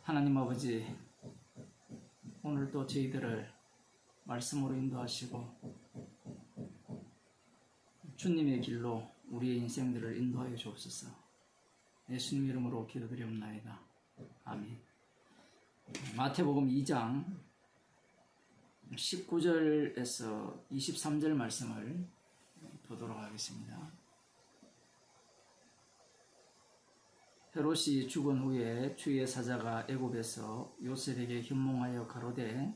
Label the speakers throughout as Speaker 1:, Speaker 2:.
Speaker 1: 하나님 아버지, 오늘도 저희들을 말씀으로 인도하시고 주님의 길로 우리의 인생들을 인도하여 주옵소서. 예수님 이름으로 기도드리옵나이다. 아멘. 마태복음 2장 19절에서 23절 말씀을 보도록 하겠습니다. 헤롯이 죽은 후에 주의 사자가 애굽에서 요셉에게 현몽하여 가로되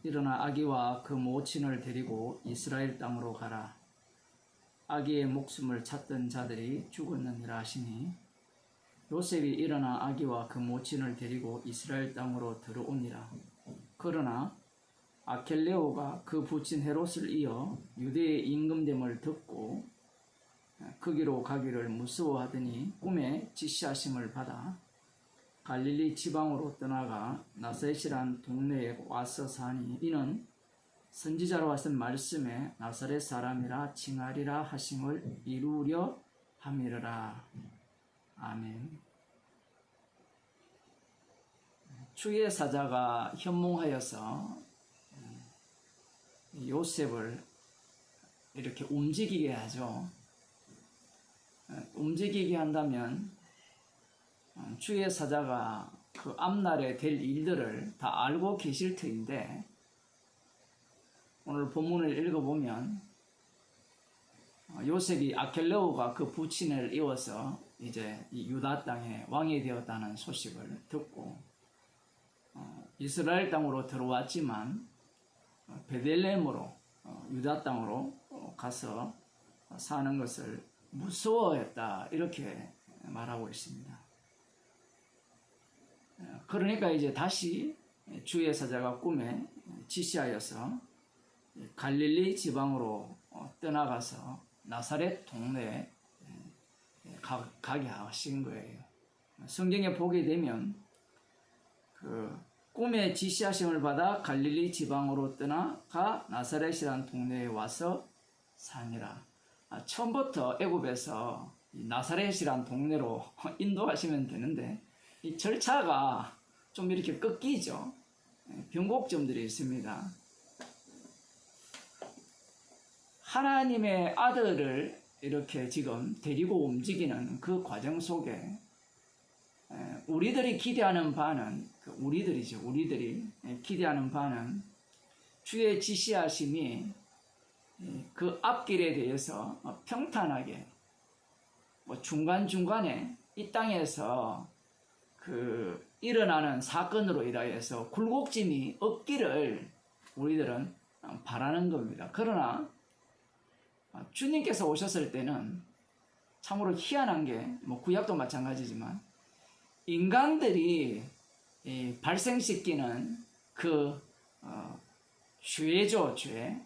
Speaker 1: 일어나 아기와 그 모친을 데리고 이스라엘 땅으로 가라. 아기의 목숨을 찾던 자들이 죽었느니라 하시니 요셉이 일어나 아기와 그 모친을 데리고 이스라엘 땅으로 들어오니라. 그러나 아켈레오가 그 부친 헤롯을 이어 유대의 임금됨을 듣고 거기로 가기를 무서워하더니 꿈에 지시하심을 받아 갈릴리 지방으로 떠나가 나사렛이란 동네에 와서 사니 이는 선지자로 하신 말씀에 나사렛 사람이라 칭하리라 하심을 이루려 함이라. 아멘. 주의 사자가 현몽하여서 요셉을 이렇게 움직이게 하죠. 움직이게 한다면 주의 사자가 그 앞날에 될 일들을 다 알고 계실 터인데, 오늘 본문을 읽어보면 요셉이 아켈레오가 그 부친을 이어서 이제 이 유다 땅에 왕이 되었다는 소식을 듣고 이스라엘 땅으로 들어왔지만 베들레헴으로 유다 땅으로 가서 사는 것을 무서워했다, 이렇게 말하고 있습니다. 그러니까 이제 다시 주의 사자가 꿈에 지시하여서 갈릴리 지방으로 떠나가서 나사렛 동네에 가게 하신 거예요. 성경에 보게 되면 그 꿈에 지시하심을 받아 갈릴리 지방으로 떠나가 나사렛이라는 동네에 와서 사니라. 처음부터 애굽에서 나사렛이란 동네로 인도하시면 되는데 이 절차가 좀 이렇게 꺾이죠. 변곡점들이 있습니다. 하나님의 아들을 이렇게 지금 데리고 움직이는 그 과정 속에 우리들이 기대하는 바는, 우리들이 기대하는 바는 주의 지시하심이 그 앞길에 대해서 평탄하게 중간중간에 이 땅에서 그 일어나는 사건으로 인하여서 굴곡짐이 없기를 우리들은 바라는 겁니다. 그러나 주님께서 오셨을 때는 참으로 희한한 게, 구약도 마찬가지지만 인간들이 발생시키는 그 죄죠, 죄.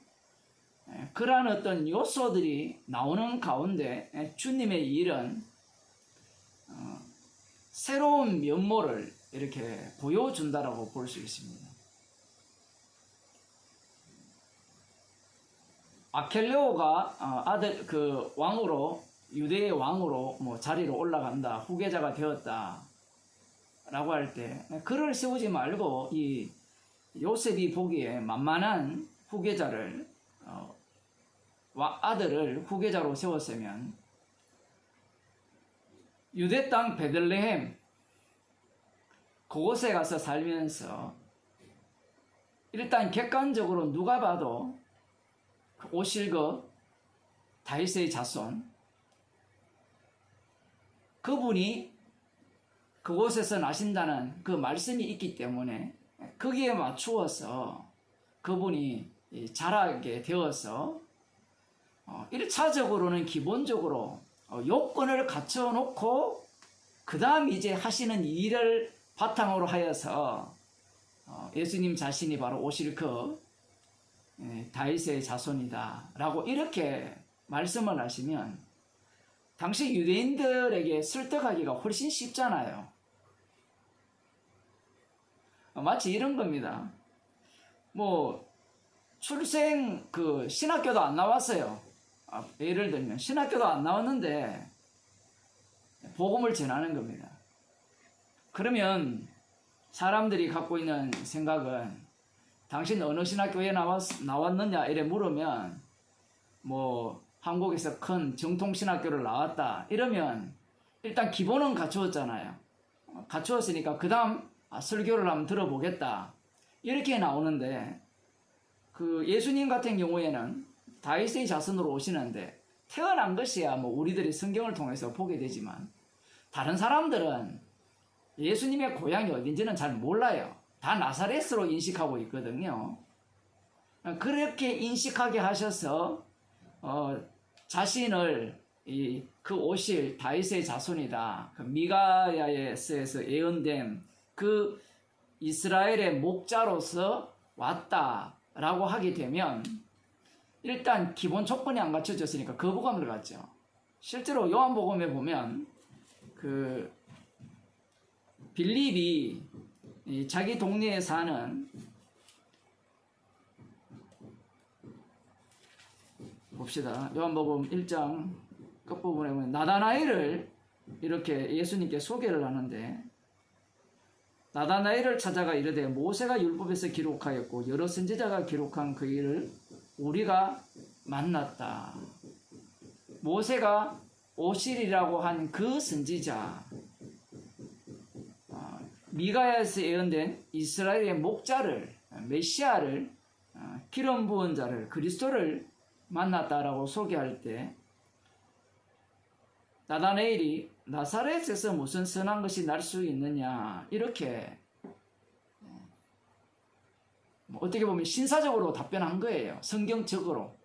Speaker 1: 그러한 어떤 요소들이 나오는 가운데 주님의 일은 새로운 면모를 이렇게 보여준다라고 볼 수 있습니다. 아켈레오가 아들 그 왕으로, 유대의 왕으로 자리로 올라간다, 후계자가 되었다 라고 할 때 글을 세우지 말고 이 요셉이 보기에 만만한 후계자를 아들을 후계자로 세웠으면 유대 땅 베들레헴 그곳에 가서 살면서 일단 객관적으로 누가 봐도 오실그 다윗의 자손, 그분이 그곳에서 나신다는 그 말씀이 있기 때문에 거기에 맞추어서 그분이 자라게 되어서 1차적으로는 기본적으로 요건을 갖춰놓고 그 다음 이제 하시는 일을 바탕으로 하여서 예수님 자신이 바로 오실 그 다윗의 자손이다 라고 이렇게 말씀을 하시면 당시 유대인들에게 설득하기가 훨씬 쉽잖아요. 마치 이런 겁니다. 출생 신학교도 안 나왔어요. 예를 들면 신학교도 안 나왔는데 복음을 전하는 겁니다. 그러면 사람들이 갖고 있는 생각은 당신 어느 신학교에 나왔느냐 이래 물으면 뭐 한국에서 큰 정통신학교를 나왔다 이러면 일단 기본은 갖추었잖아요. 갖추었으니까 그 다음 설교를 한번 들어보겠다 이렇게 나오는데, 그 예수님 같은 경우에는 다윗의 자손으로 오시는데 태어난 것이야 뭐 우리들이 성경을 통해서 보게 되지만, 다른 사람들은 예수님의 고향이 어딘지는 잘 몰라요. 다 나사렛으로 인식하고 있거든요. 그렇게 인식하게 하셔서 자신을 그 오실 다윗의 자손이다, 그 미가야에서 예언된 그 이스라엘의 목자로서 왔다라고 하게 되면 일단 기본 조건이 안 갖춰졌으니까 거부감을 갖죠. 실제로 요한복음에 보면 그 빌립이 자기 동네에 사는, 봅시다. 요한복음 1장 끝부분에 보면 나다나엘을 이렇게 예수님께 소개를 하는데, 나다나엘을 찾아가 이르되 모세가 율법에서 기록하였고 여러 선지자가 기록한 그 일을 우리가 만났다. 모세가 오시리라고 한 그 선지자, 미가야에서 예언된 이스라엘의 목자를, 메시아를, 기름 부은 자를, 그리스도를 만났다라고 소개할 때 나다나엘이 나사렛에서 무슨 선한 것이 날 수 있느냐 이렇게 어떻게 보면 신사적으로 답변한 거예요. 성경적으로.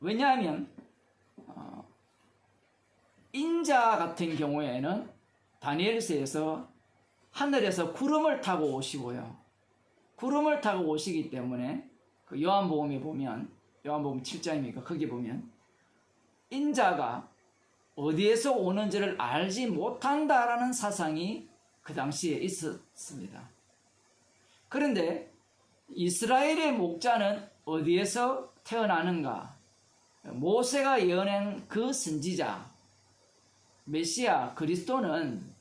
Speaker 1: 왜냐하면 인자 같은 경우에는 다니엘서에서 하늘에서 구름을 타고 오시고요, 구름을 타고 오시기 때문에 그 요한복음에 보면, 요한복음 7장이니까 거기 보면 인자가 어디에서 오는지를 알지 못한다라는 사상이 그 당시에 있었습니다. 그런데 이스라엘의 목자는 어디에서 태어나는가? 모세가 예언한 그 선지자 메시아 그리스도는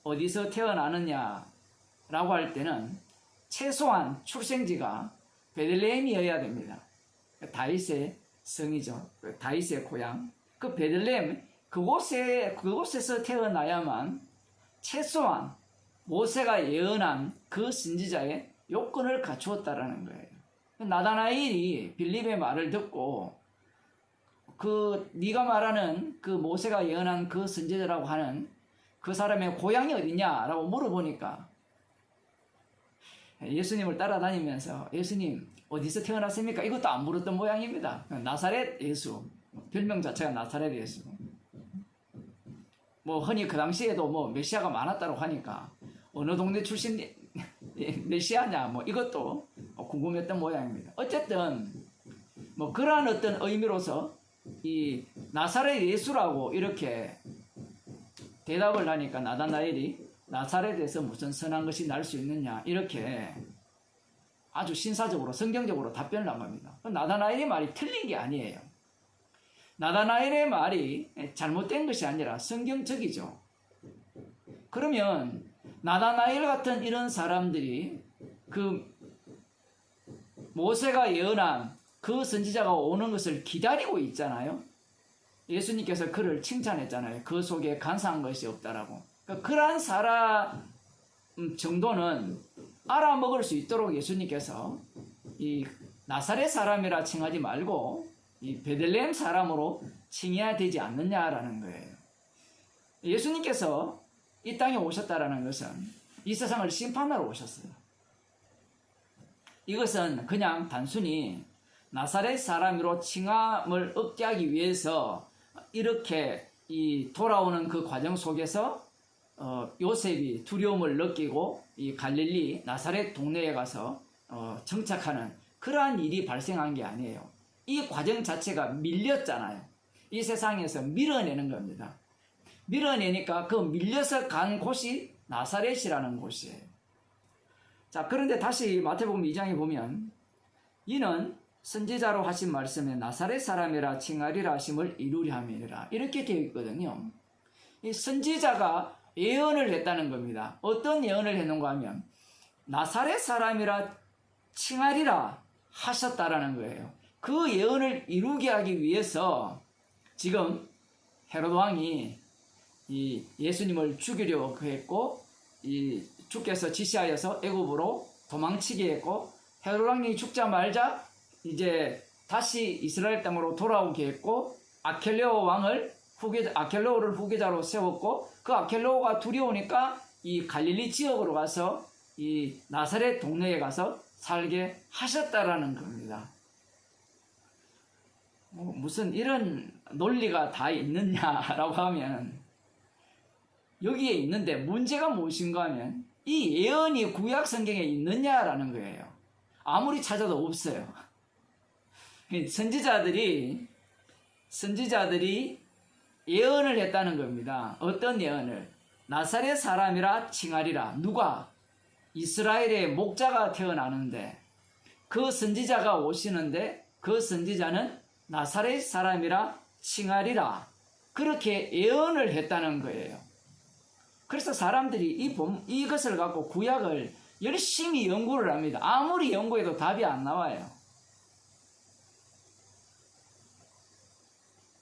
Speaker 1: 어디서 태어나느냐라고 할 때는 최소한 출생지가 베들레헴이어야 됩니다. 다윗의 성이죠. 다윗의 고향. 그 베들레헴 그곳에서 태어나야만 최소한 모세가 예언한 그 선지자의 요건을 갖추었다라는 거예요. 나다나엘이 빌립의 말을 듣고 그 네가 말하는 그 모세가 예언한 그 선지자라고 하는 그 사람의 고향이 어디냐라고 물어보니까 예수님을 따라다니면서 예수님 어디서 태어났습니까? 이것도 안 물었던 모양입니다. 나사렛 예수, 별명 자체가 나사렛 예수. 뭐 흔히 그 당시에도 뭐 메시아가 많았다고 하니까 어느 동네 출신 메시아냐 뭐 이것도 궁금했던 모양입니다. 어쨌든 뭐 그러한 어떤 의미로서 이 나사렛 예수라고 이렇게 대답을 하니까 나다나엘이 나사렛에서 무슨 선한 것이 날 수 있느냐 이렇게 아주 신사적으로 성경적으로 답변을 한 겁니다. 나다나엘의 말이 틀린 게 아니에요. 나다나엘의 말이 잘못된 것이 아니라 성경적이죠. 그러면 나다나엘 같은 이런 사람들이 그 모세가 예언한 그 선지자가 오는 것을 기다리고 있잖아요. 예수님께서 그를 칭찬했잖아요. 그 속에 간사한 것이 없다라고. 그러한 사람 정도는 알아먹을 수 있도록 예수님께서 이 나사렛 사람이라 칭하지 말고 이 베들레헴 사람으로 칭해야 되지 않느냐라는 거예요. 예수님께서 이 땅에 오셨다라는 것은 이 세상을 심판하러 오셨어요. 이것은 그냥 단순히 나사렛 사람으로 칭함을 얻게 하기 위해서 이렇게 이 돌아오는 그 과정 속에서 요셉이 두려움을 느끼고 이 갈릴리 나사렛 동네에 가서 정착하는 그러한 일이 발생한 게 아니에요. 이 과정 자체가 밀렸잖아요. 이 세상에서 밀어내는 겁니다. 밀어내니까 그 밀려서 간 곳이 나사렛이라는 곳이에요. 자, 그런데 다시 마태복음 2장에 보면 이는 선지자로 하신 말씀에 나사렛 사람이라 칭하리라 하심을 이루려 함이니라 이렇게 되어 있거든요. 이 선지자가 예언을 했다는 겁니다. 어떤 예언을 했는가 하면 나사렛 사람이라 칭하리라 하셨다라는 거예요. 그 예언을 이루게 하기 위해서 지금 헤로드 왕이 이 예수님을 죽이려고 했고, 이 주께서 지시하여서 애굽으로 도망치게 했고, 헤로드 왕이 죽자마자 이제 다시 이스라엘 땅으로 돌아오게 했고, 아켈레오를 후계자로 세웠고, 그 아켈레오가 두려우니까 이 갈릴리 지역으로 가서 이 나사렛 동네에 가서 살게 하셨다라는 겁니다. 무슨 이런 논리가 다 있느냐라고 하면 여기에 있는데, 문제가 무엇인가 하면 이 예언이 구약 성경에 있느냐라는 거예요. 아무리 찾아도 없어요. 선지자들이 예언을 했다는 겁니다. 어떤 예언을? 나사렛 사람이라 칭하리라. 누가? 이스라엘의 목자가 태어나는데 그 선지자가 오시는데, 그 선지자는 나사렛 사람이라 칭하리라. 그렇게 예언을 했다는 거예요. 그래서 사람들이 이것을 갖고 구약을 열심히 연구를 합니다. 아무리 연구해도 답이 안 나와요.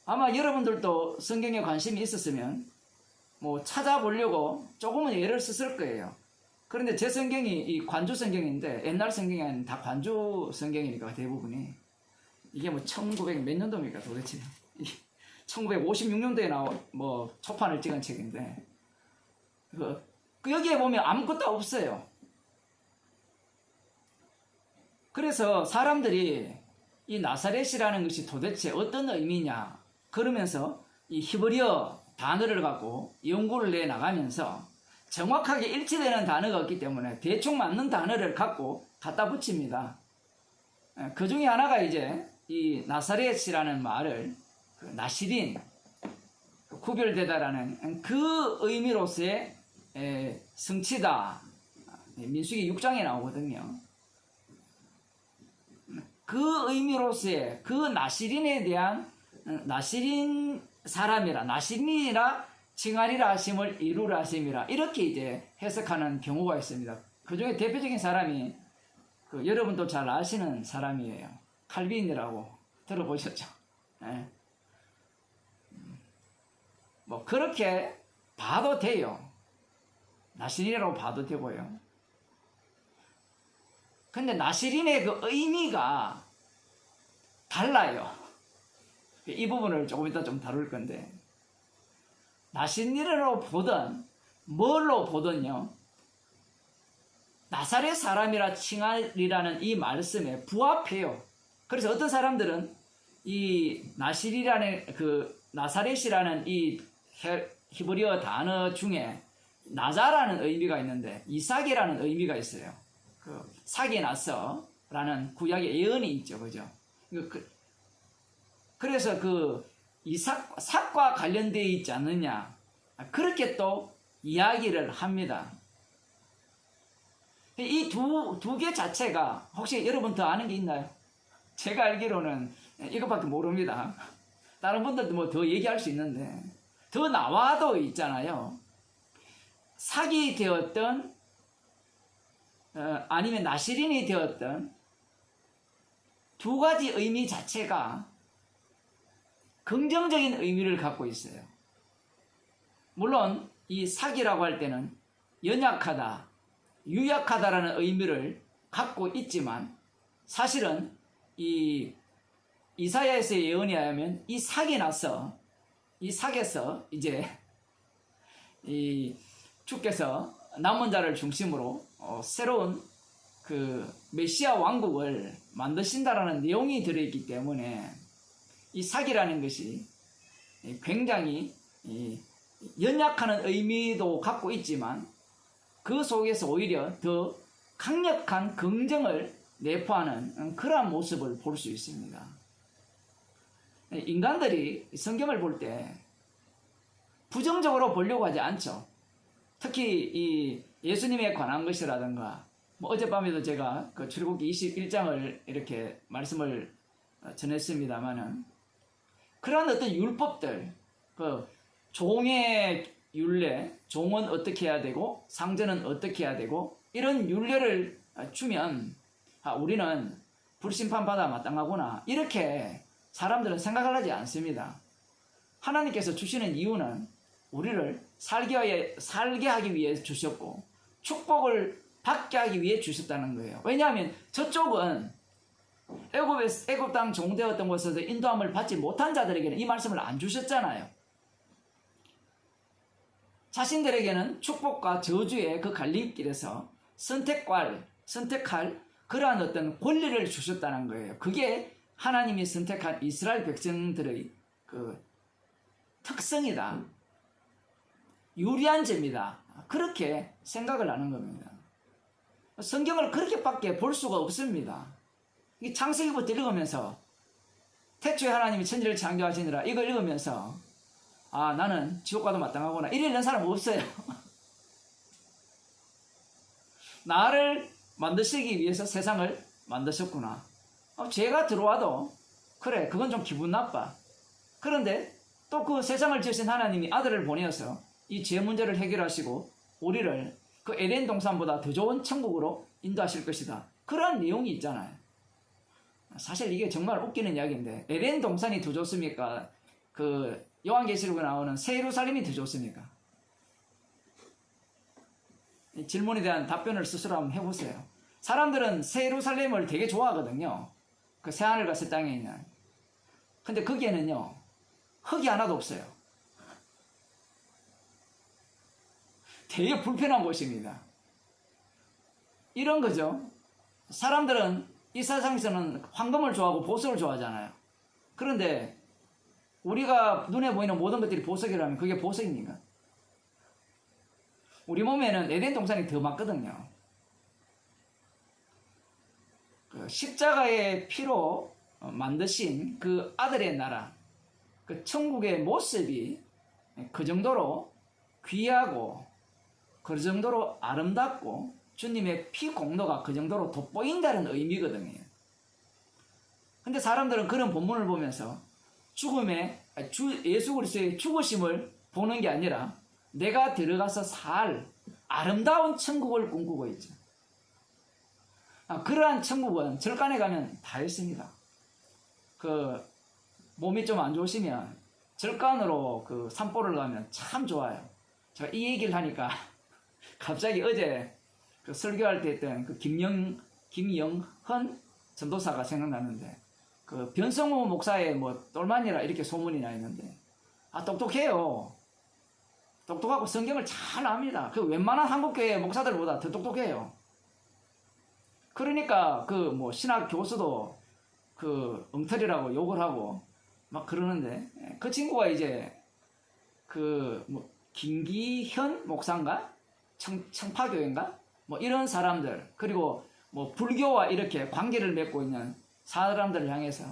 Speaker 1: 아마 여러분들도 성경에 관심이 있었으면 뭐 찾아보려고 조금은 애를 썼을 거예요. 그런데 제 성경이 이 관주 성경인데, 옛날 성경이 아닌 다 관주 성경이니까 대부분이, 이게 뭐 1900 몇 년도입니까 도대체? 1956년도에 나온 뭐 초판을 찍은 책인데, 여기에 보면 아무것도 없어요. 그래서 사람들이 이 나사렛이라는 것이 도대체 어떤 의미냐 그러면서 이 히브리어 단어를 갖고 연구를 내 나가면서 정확하게 일치되는 단어가 없기 때문에 대충 맞는 단어를 갖고 갖다 붙입니다. 그 중에 하나가 이제 이 나사렛이라는 말을 나시린, 구별되다라는 그 의미로서의 성취다. 민수기 6장에 나오거든요. 그 의미로서의 그 나시린에 대한 나시린 사람이라, 나시린이라 칭하리라 하심을 이루라 하심이라, 이렇게 이제 해석하는 경우가 있습니다. 그 중에 대표적인 사람이 여러분도 잘 아시는 사람이에요. 칼빈이라고 들어보셨죠? 네. 뭐 그렇게 봐도 돼요. 나시린이라고 봐도 되고요. 근데 나시린의 그 의미가 달라요. 이 부분을 조금 이따 좀 다룰 건데, 나시린으로 보든 뭘로 보든요, 나사렛 사람이라 칭하리라는 이 말씀에 부합해요. 그래서 어떤 사람들은 이 나사렛이라는 이 히브리어 단어 중에 나자라는 의미가 있는데 이삭이라는 의미가 있어요. 삭이 났어 라는 구약의 예언이 있죠. 그죠? 그래서 삭과 관련되어 있지 않느냐, 그렇게 또 이야기를 합니다. 이 두 개 자체가 혹시 여러분 더 아는 게 있나요? 제가 알기로는 이것밖에 모릅니다. 다른 분들도 뭐 더 얘기할 수 있는데, 더 나와도 있잖아요. 삭이 되었던 아니면 나시린이 되었던 두 가지 의미 자체가 긍정적인 의미를 갖고 있어요. 물론 이 삭이라고 할 때는 연약하다, 유약하다라는 의미를 갖고 있지만, 사실은 이 이사야에서의 예언에 의하면 이 삭이 나서 이 삭에서 이제 이 주께서 남은 자를 중심으로 새로운 그 메시아 왕국을 만드신다라는 내용이 들어있기 때문에 이 삭이라는 것이 굉장히 연약하는 의미도 갖고 있지만, 그 속에서 오히려 더 강력한 긍정을 내포하는 그러한 모습을 볼 수 있습니다. 인간들이 성경을 볼 때 부정적으로 보려고 하지 않죠. 특히 이 예수님에 관한 것이라든가, 뭐 어젯밤에도 제가 그 출애굽기 21장을 이렇게 말씀을 전했습니다만은, 그러한 어떤 율법들, 종의 율례, 종은 어떻게 해야 되고 상전은 어떻게 해야 되고 이런 율례를 주면 우리는 불심판 받아 마땅하구나 이렇게 사람들은 생각을 하지 않습니다. 하나님께서 주시는 이유는 우리를 살게 하기 위해 주셨고 축복을 받게 하기 위해 주셨다는 거예요. 왜냐하면 저쪽은 애굽 땅 종되었던 곳에서 인도함을 받지 못한 자들에게는 이 말씀을 안 주셨잖아요. 자신들에게는 축복과 저주의 그 갈림길에서 선택할 그러한 어떤 권리를 주셨다는 거예요. 그게 하나님이 선택한 이스라엘 백성들의 그 특성이다. 유리한 점이다. 그렇게 생각을 하는 겁니다. 성경을 그렇게밖에 볼 수가 없습니다. 이 창세기부터 읽으면서 태초에 하나님이 천지를 창조하시니라 이걸 읽으면서 나는 지옥 가도 마땅하구나 이러는 사람 없어요. 나를 만드시기 위해서 세상을 만드셨구나. 죄가 들어와도 그래 그건 좀 기분 나빠. 그런데 또 그 세상을 지으신 하나님이 아들을 보내어서 이 죄 문제를 해결하시고 우리를 그 에덴 동산보다 더 좋은 천국으로 인도하실 것이다. 그런 내용이 있잖아요. 사실 이게 정말 웃기는 이야기인데 에덴 동산이 더 좋습니까? 그 요한계시록에 나오는 새 예루살렘이 더 좋습니까? 이 질문에 대한 답변을 스스로 한번 해보세요. 사람들은 새 예루살렘을 되게 좋아하거든요. 그 새하늘 같은 땅에 있는. 근데 거기에는요 흙이 하나도 없어요. 되게 불편한 곳입니다. 이런 거죠. 사람들은 이 세상에서는 황금을 좋아하고 보석을 좋아하잖아요. 그런데 우리가 눈에 보이는 모든 것들이 보석이라면 그게 보석입니까? 우리 몸에는 에덴 동산이 더 많거든요. 그 십자가의 피로 만드신 그 아들의 나라, 그 천국의 모습이 그 정도로 귀하고 그 정도로 아름답고 주님의 피 공로가 그 정도로 돋보인다는 의미거든요. 근데 사람들은 그런 본문을 보면서 예수 그리스도의 죽으심을 보는 게 아니라 내가 들어가서 살 아름다운 천국을 꿈꾸고 있죠. 그러한 천국은 절간에 가면 다 있습니다. 그 몸이 좀 안 좋으시면 절간으로 그 산보를 가면 참 좋아요. 제가 이 얘기를 하니까 갑자기 어제 그 설교할 때 했던 그 김영헌 전도사가 생각나는데 그 변성호 목사의 뭐 똘만이라 이렇게 소문이 나 있는데 똑똑해요. 똑똑하고 성경을 잘 압니다. 그 웬만한 한국교회 목사들보다 더 똑똑해요. 그러니까 그 뭐 신학 교수도 그 엉터리라고 욕을 하고 막 그러는데 그 친구가 이제 그 뭐 김기현 목사인가 청파교인가 뭐 이런 사람들 그리고 뭐 불교와 이렇게 관계를 맺고 있는 사람들을 향해서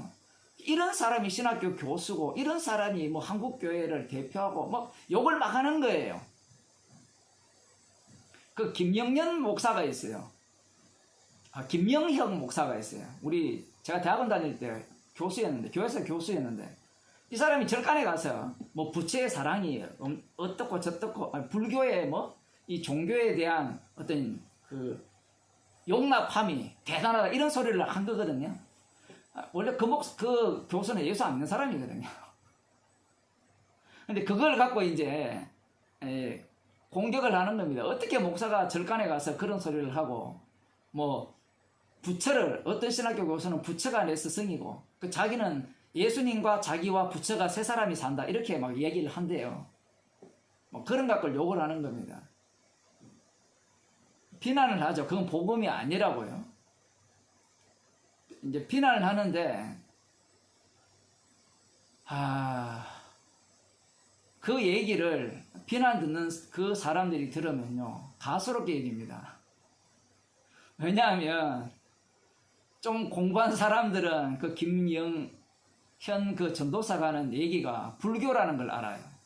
Speaker 1: 이런 사람이 신학교 교수고 이런 사람이 뭐 한국교회를 대표하고 뭐 욕을 막 하는 거예요. 그 김영년 목사가 있어요. 김영형 목사가 있어요. 제가 대학원 다닐 때 교수였는데 교회에서 교수였는데 이 사람이 절간에 가서 뭐 부채의 사랑이 어떻고 저떻고 불교의 뭐 이 종교에 대한 어떤 그 용납함이 대단하다 이런 소리를 한 거거든요. 원래 그 교수는 예수 안 믿는 사람이거든요. 근데 그걸 갖고 이제 공격을 하는 겁니다. 어떻게 목사가 절간에 가서 그런 소리를 하고 뭐 부처를 어떤 신학교 교수는 부처가 내 스승이고 그 자기는 예수님과 자기와 부처가 세 사람이 산다 이렇게 막 얘기를 한대요. 뭐 그런 것을 욕을 하는 겁니다. 비난을 하죠. 그건 복음이 아니라고요. 이제 비난을 하는데 그 얘기를 비난 듣는 그 사람들이 들으면요 가소롭게 얘기입니다. 왜냐하면 좀 공부한 사람들은 그 김영현 그 전도사가 하는 얘기가 불교라는 걸 알아요.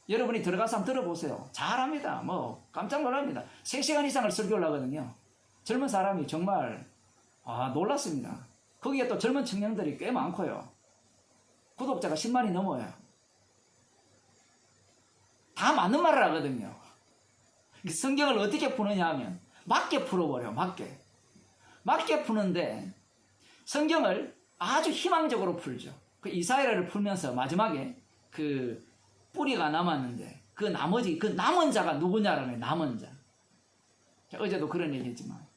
Speaker 1: 여러분이 들어가서 한번 들어보세요. 잘합니다. 뭐 깜짝 놀랍니다. 3시간 이상을 설교를 하거든요. 젊은 사람이 정말 놀랐습니다. 거기에 또 젊은 청년들이 꽤 많고요. 구독자가 10만이 넘어요. 다 맞는 말을 하거든요. 성경을 어떻게 푸느냐 하면 맞게 풀어버려. 맞게 푸는데 성경을 아주 희망적으로 풀죠. 그 이사야를 풀면서 마지막에 그 뿌리가 남았는데 그 나머지 그 남은 자가 누구냐라는 거예요. 남은 자. 어제도 그런 얘기했지만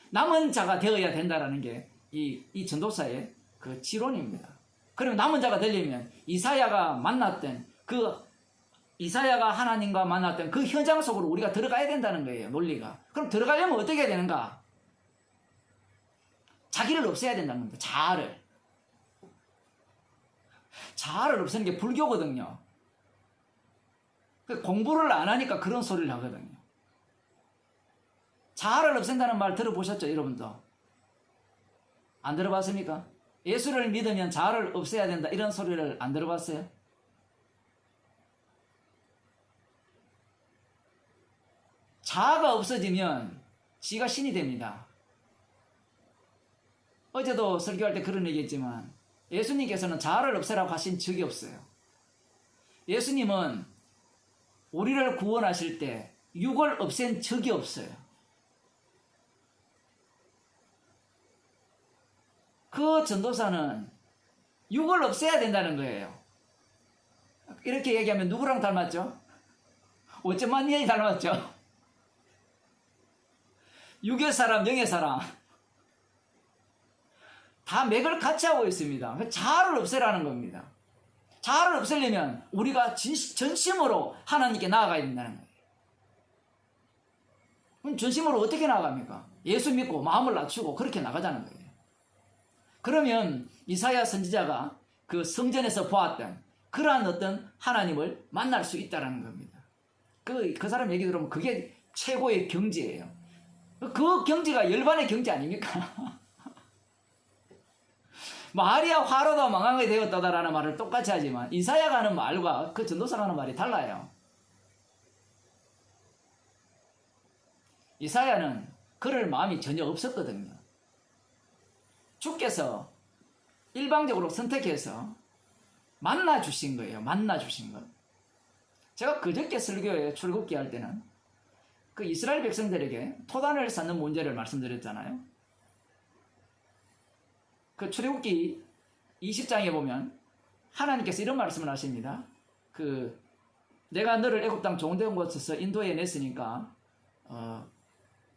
Speaker 1: 남은 자가 되어야 된다라는 게 이 전도사의 그 지론입니다. 그러면 남은 자가 되려면 이사야가 하나님과 만났던 그 현장 속으로 우리가 들어가야 된다는 거예요. 논리가. 그럼 들어가려면 어떻게 해야 되는가? 자기를 없애야 된다는 겁니다. 자아를 없애는 게 불교거든요. 공부를 안 하니까 그런 소리를 하거든요. 자아를 없앤다는 말 들어보셨죠, 여러분도? 안 들어봤습니까? 예수를 믿으면 자아를 없애야 된다, 이런 소리를 안 들어봤어요? 자아가 없어지면 지가 신이 됩니다. 어제도 설교할 때 그런 얘기했지만 예수님께서는 자아를 없애라고 하신 적이 없어요. 예수님은 우리를 구원하실 때 육을 없앤 적이 없어요. 그 전도사는 육을 없애야 된다는 거예요. 이렇게 얘기하면 누구랑 닮았죠? 5.1 년이 닮았죠? 육의 사람, 영의 사람 다 맥을 같이 하고 있습니다. 자아를 없애라는 겁니다. 자아를 없애려면 우리가 전심으로 하나님께 나아가야 된다는 거예요. 그럼 전심으로 어떻게 나아갑니까? 예수 믿고 마음을 낮추고 그렇게 나가자는 거예요. 그러면 이사야 선지자가 그 성전에서 보았던 그러한 어떤 하나님을 만날 수 있다는 겁니다. 그 사람 얘기 들으면 그게 최고의 경지예요. 그 경지가 열반의 경지 아닙니까? 마리아 화로가 망하게 되었다라는 말을 똑같이 하지만 이사야가 하는 말과 그 전도사가 하는 말이 달라요. 이사야는 그럴 마음이 전혀 없었거든요. 주께서 일방적으로 선택해서 만나주신 거예요. 만나주신 것. 제가 그저께 설교에 출국기 할 때는 그 이스라엘 백성들에게 토단을 쌓는 문제를 말씀드렸잖아요. 그 출애굽기 20장에 보면 하나님께서 이런 말씀을 하십니다. 내가 너를 애굽 땅 좋은 데 곳에서 인도해 냈으니까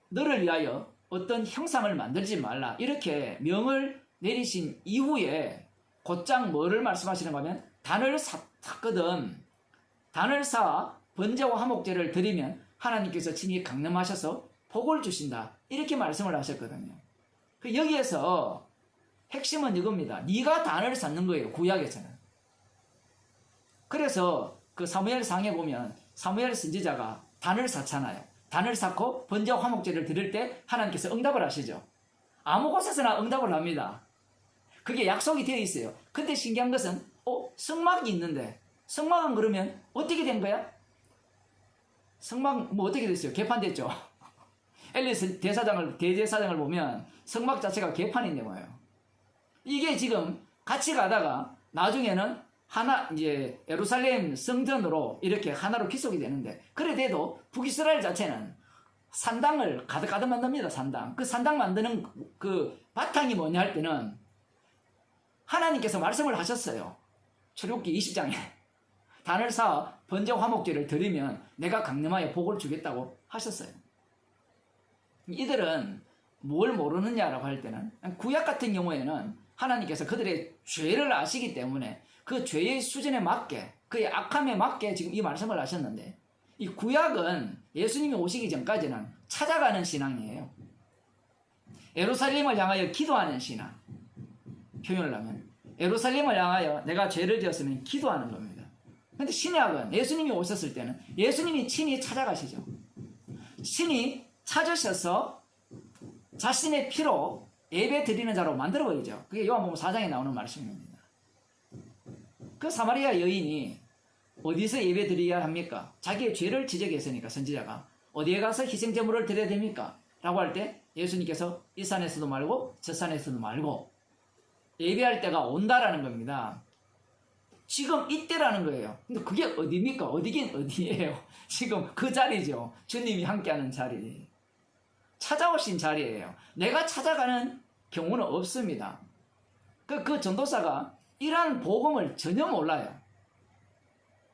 Speaker 1: 너를 위하여 어떤 형상을 만들지 말라, 이렇게 명을 내리신 이후에 곧장 뭐를 말씀하시는가 하면 단을 샀거든. 단을 사 번제와 화목제를 드리면 하나님께서 친히 강림하셔서 복을 주신다, 이렇게 말씀을 하셨거든요. 여기에서 핵심은 이겁니다. 네가 단을 쌓는 거예요, 구약에서는. 그래서 그 사무엘상에 보면 사무엘 선지자가 단을 쌓잖아요. 단을 쌓고 번제와 화목제를 드릴 때 하나님께서 응답을 하시죠. 아무 곳에서나 응답을 합니다. 그게 약속이 되어 있어요. 근데 신기한 것은 성막이 있는데 성막은 그러면 어떻게 된 거야? 성막 어떻게 됐어요? 개판됐죠. 엘리스 대제사장을 보면 성막 자체가 개판인데 뭐예요. 이게 지금 같이 가다가 나중에는 이제 예루살렘 성전으로 이렇게 하나로 귀속이 되는데, 그래도 북이스라엘 자체는 산당을 가득 만듭니다. 산당. 그 산당 만드는 그 바탕이 뭐냐 할 때는 하나님께서 말씀을 하셨어요. 출애굽기 20장에 단을 쌓아 번제 화목제를 드리면 내가 강림하여 복을 주겠다고 하셨어요. 이들은 뭘 모르느냐라고 할 때는, 구약 같은 경우에는 하나님께서 그들의 죄를 아시기 때문에 그 죄의 수준에 맞게, 그의 악함에 맞게 지금 이 말씀을 하셨는데, 이 구약은 예수님이 오시기 전까지는 찾아가는 신앙이에요. 예루살렘을 향하여 기도하는 신앙. 표현을 하면 예루살렘을 향하여 내가 죄를 지었으면 기도하는 겁니다. 근데 신약은 예수님이 오셨을 때는 예수님이 친히 찾아가시죠. 친히 찾으셔서 자신의 피로 예배 드리는 자로 만들어버리죠. 그게 요한복음 4장에 나오는 말씀입니다. 그 사마리아 여인이 어디서 예배 드려야 합니까? 자기의 죄를 지적했으니까 선지자가 어디에 가서 희생제물을 드려야 됩니까? 라고 할 때 예수님께서 이 산에서도 말고 저 산에서도 말고 예배할 때가 온다라는 겁니다. 지금 이때라는 거예요. 근데 그게 어디입니까? 어디긴 어디예요. 지금 그 자리죠. 주님이 함께하는 자리. 찾아오신 자리예요. 내가 찾아가는 경우는 없습니다. 그 전도사가 이러한 복음을 전혀 몰라요.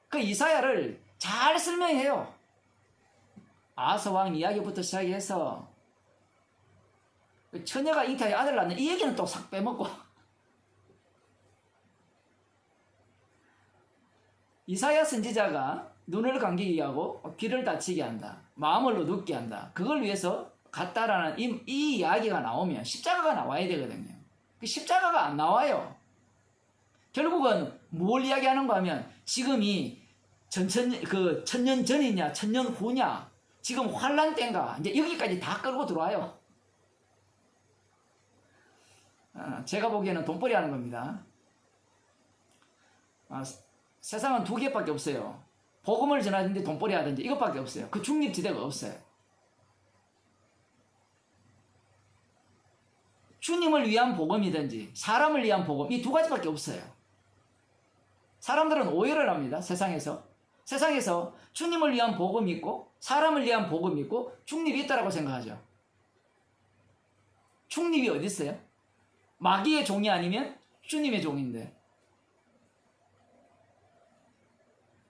Speaker 1: 그 이사야를 잘 설명해요. 아하스왕 이야기부터 시작해서 처녀가 잉태하여 아들 낳는 이 얘기는 또 싹 빼먹고 이사야 선지자가 눈을 감기게 하고 귀를 다치게 한다. 마음을 어둡게 한다. 그걸 위해서 갔다라는 이 이야기가 나오면 십자가가 나와야 되거든요. 그 십자가가 안 나와요. 결국은 뭘 이야기하는가 하면 지금이 천년 전이냐 천년 후냐 지금 환란 때인가 이제 여기까지 다 끌고 들어와요. 제가 보기에는 돈벌이 하는 겁니다. 세상은 두 개밖에 없어요. 복음을 전하든지 돈벌이 하든지 이것밖에 없어요. 그 중립지대가 없어요. 주님을 위한 복음이든지 사람을 위한 복음 이 두 가지밖에 없어요. 사람들은 오해를 합니다. 세상에서 주님을 위한 복음이 있고 사람을 위한 복음이 있고 중립이 있다고 생각하죠. 중립이 어디 있어요? 마귀의 종이 아니면 주님의 종인데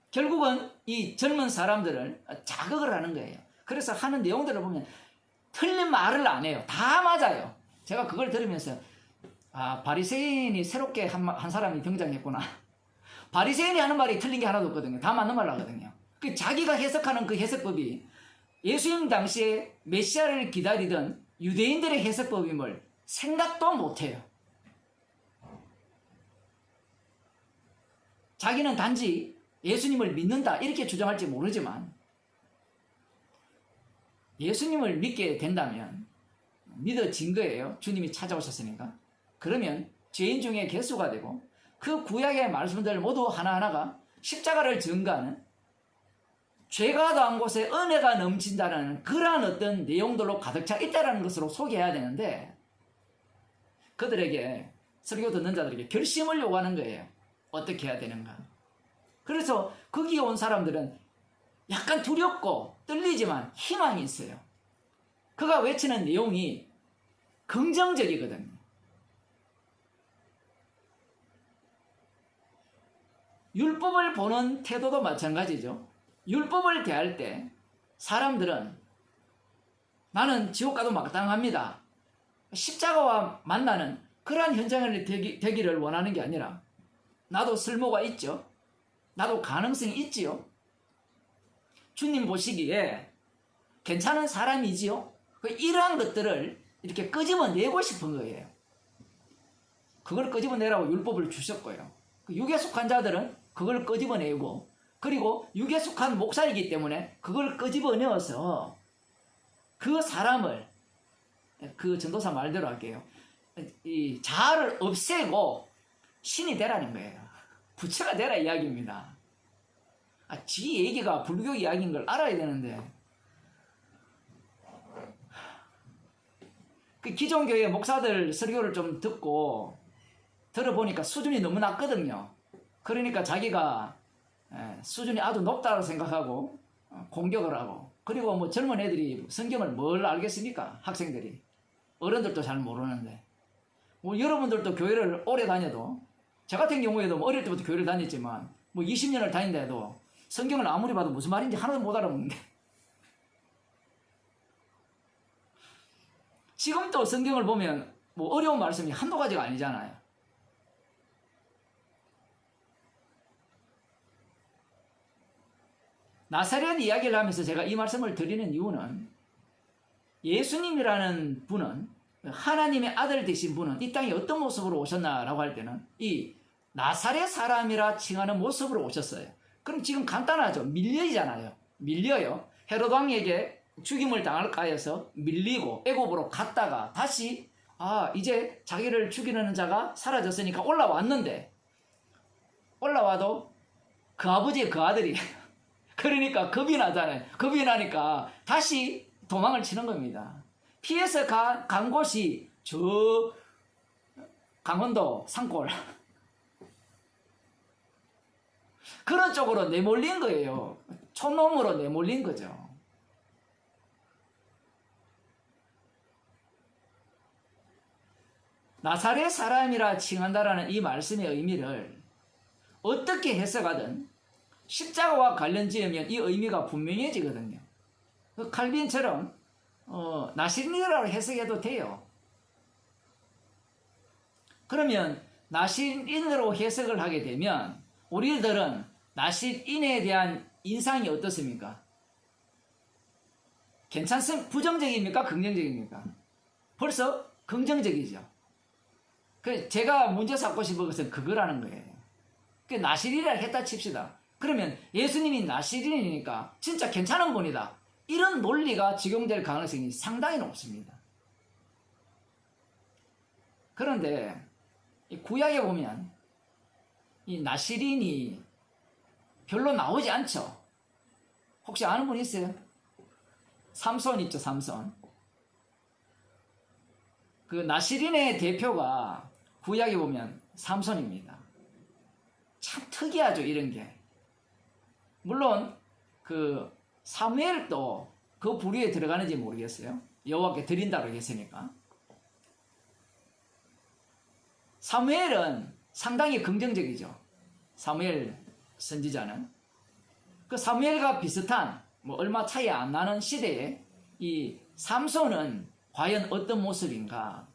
Speaker 1: 결국은 이 젊은 사람들을 자극을 하는 거예요. 그래서 하는 내용들을 보면 틀린 말을 안 해요. 다 맞아요. 제가 그걸 들으면서 바리새인이 새롭게 한 사람이 등장했구나. 바리새인이 하는 말이 틀린 게 하나도 없거든요. 다 맞는 말 하거든요. 자기가 해석하는 그 해석법이 예수님 당시에 메시아를 기다리던 유대인들의 해석법임을 생각도 못해요. 자기는 단지 예수님을 믿는다 이렇게 주장할지 모르지만 예수님을 믿게 된다면 믿어진 거예요. 주님이 찾아오셨으니까. 그러면 죄인 중에 개수가 되고 그 구약의 말씀들 모두 하나하나가 십자가를 증거하는 죄가 더한 곳에 은혜가 넘친다는 그러한 어떤 내용들로 가득 차 있다는 것으로 소개해야 되는데 그들에게 설교 듣는 자들에게 결심을 요구하는 거예요. 어떻게 해야 되는가. 그래서 거기에 온 사람들은 약간 두렵고 떨리지만 희망이 있어요. 그가 외치는 내용이 긍정적이거든요. 율법을 보는 태도도 마찬가지죠. 율법을 대할 때 사람들은 나는 지옥 가도 마땅합니다. 십자가와 만나는 그러한 현장을 되기를 원하는 게 아니라 나도 쓸모가 있죠. 나도 가능성이 있지요. 주님 보시기에 괜찮은 사람이지요. 이러한 것들을 이렇게 끄집어내고 싶은 거예요. 그걸 끄집어내라고 율법을 주셨고요. 육에 속한 자들은 그걸 끄집어내고 그리고 육에 속한 목사이기 때문에 그걸 끄집어내어서 그 사람을 그 전도사 말대로 할게요. 이 자아를 없애고 신이 되라는 거예요. 부처가 되라 이야기입니다. 지 얘기가 불교 이야기인 걸 알아야 되는데 그 기존 교회 목사들 설교를 좀 듣고 들어보니까 수준이 너무 낮거든요. 그러니까 자기가 수준이 아주 높다고 생각하고 공격을 하고 그리고 뭐 젊은 애들이 성경을 뭘 알겠습니까? 학생들이 어른들도 잘 모르는데 뭐 여러분들도 교회를 오래 다녀도 저 같은 경우에도 뭐 어릴 때부터 교회를 다녔지만 뭐 20년을 다닌다 해도 성경을 아무리 봐도 무슨 말인지 하나도 못 알아먹는데 지금도 성경을 보면 뭐 어려운 말씀이 한두 가지가 아니잖아요. 나사렛 이야기를 하면서 제가 이 말씀을 드리는 이유는 예수님이라는 분은 하나님의 아들 되신 분은 이 땅에 어떤 모습으로 오셨나라고 할 때는 이 나사렛 사람이라 칭하는 모습으로 오셨어요. 그럼 지금 간단하죠. 밀려이잖아요. 밀려요. 헤롯 왕에게 죽임을 당할까 해서 밀리고 애굽으로 갔다가 다시 이제 자기를 죽이려는 자가 사라졌으니까 올라왔는데 올라와도 그 아버지의 그 아들이 그러니까 겁이 나잖아요. 겁이 나니까 다시 도망을 치는 겁니다. 피해서 간 곳이 저 강원도 산골 그런 쪽으로 내몰린 거예요. 촌놈으로 내몰린 거죠. 나사렛 사람이라 칭한다라는 이 말씀의 의미를 어떻게 해석하든 십자가와 관련 지으면 이 의미가 분명해지거든요. 칼빈처럼 나시린이라고 해석해도 돼요. 그러면 나시린으로 해석을 하게 되면 우리들은 나시린에 대한 인상이 어떻습니까? 괜찮습니까? 부정적입니까? 긍정적입니까? 벌써 긍정적이죠. 제가 문제 삼고 싶은 것은 그거라는 거예요. 나시린이라 했다 칩시다. 그러면 예수님이 나시린이니까 진짜 괜찮은 분이다. 이런 논리가 적용될 가능성이 상당히 높습니다. 그런데 이 구약에 보면 이 나시린이 별로 나오지 않죠. 혹시 아는 분 있어요? 삼손 있죠, 삼손. 그 나시린의 대표가 구약에 보면 삼손입니다. 참 특이하죠, 이런 게. 물론 그 사무엘도 그 부류에 들어가는지 모르겠어요. 여호와께 드린다고 했으니까. 사무엘은 상당히 긍정적이죠. 사무엘 선지자는. 그 사무엘과 비슷한 얼마 차이 안 나는 시대에 이 삼손은 과연 어떤 모습인가?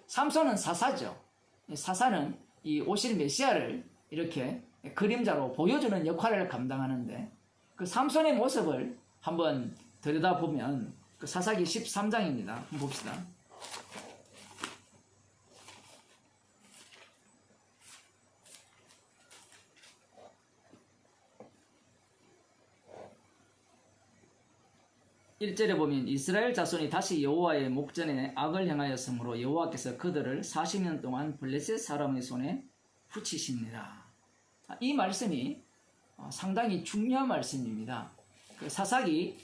Speaker 1: 삼손은 사사죠. 사사는 이 오실 메시아를 이렇게 그림자로 보여주는 역할을 감당하는데 그 삼손의 모습을 한번 들여다보면 그 사사기 13장입니다. 한번 봅시다. (1절에) 보면 이스라엘 자손이 다시 여호와의 목전에 악을 행하였으므로 여호와께서 그들을 40년 동안 블레셋 사람의 손에 붙이십니다. 이 말씀이 상당히 중요한 말씀입니다. 그 사사기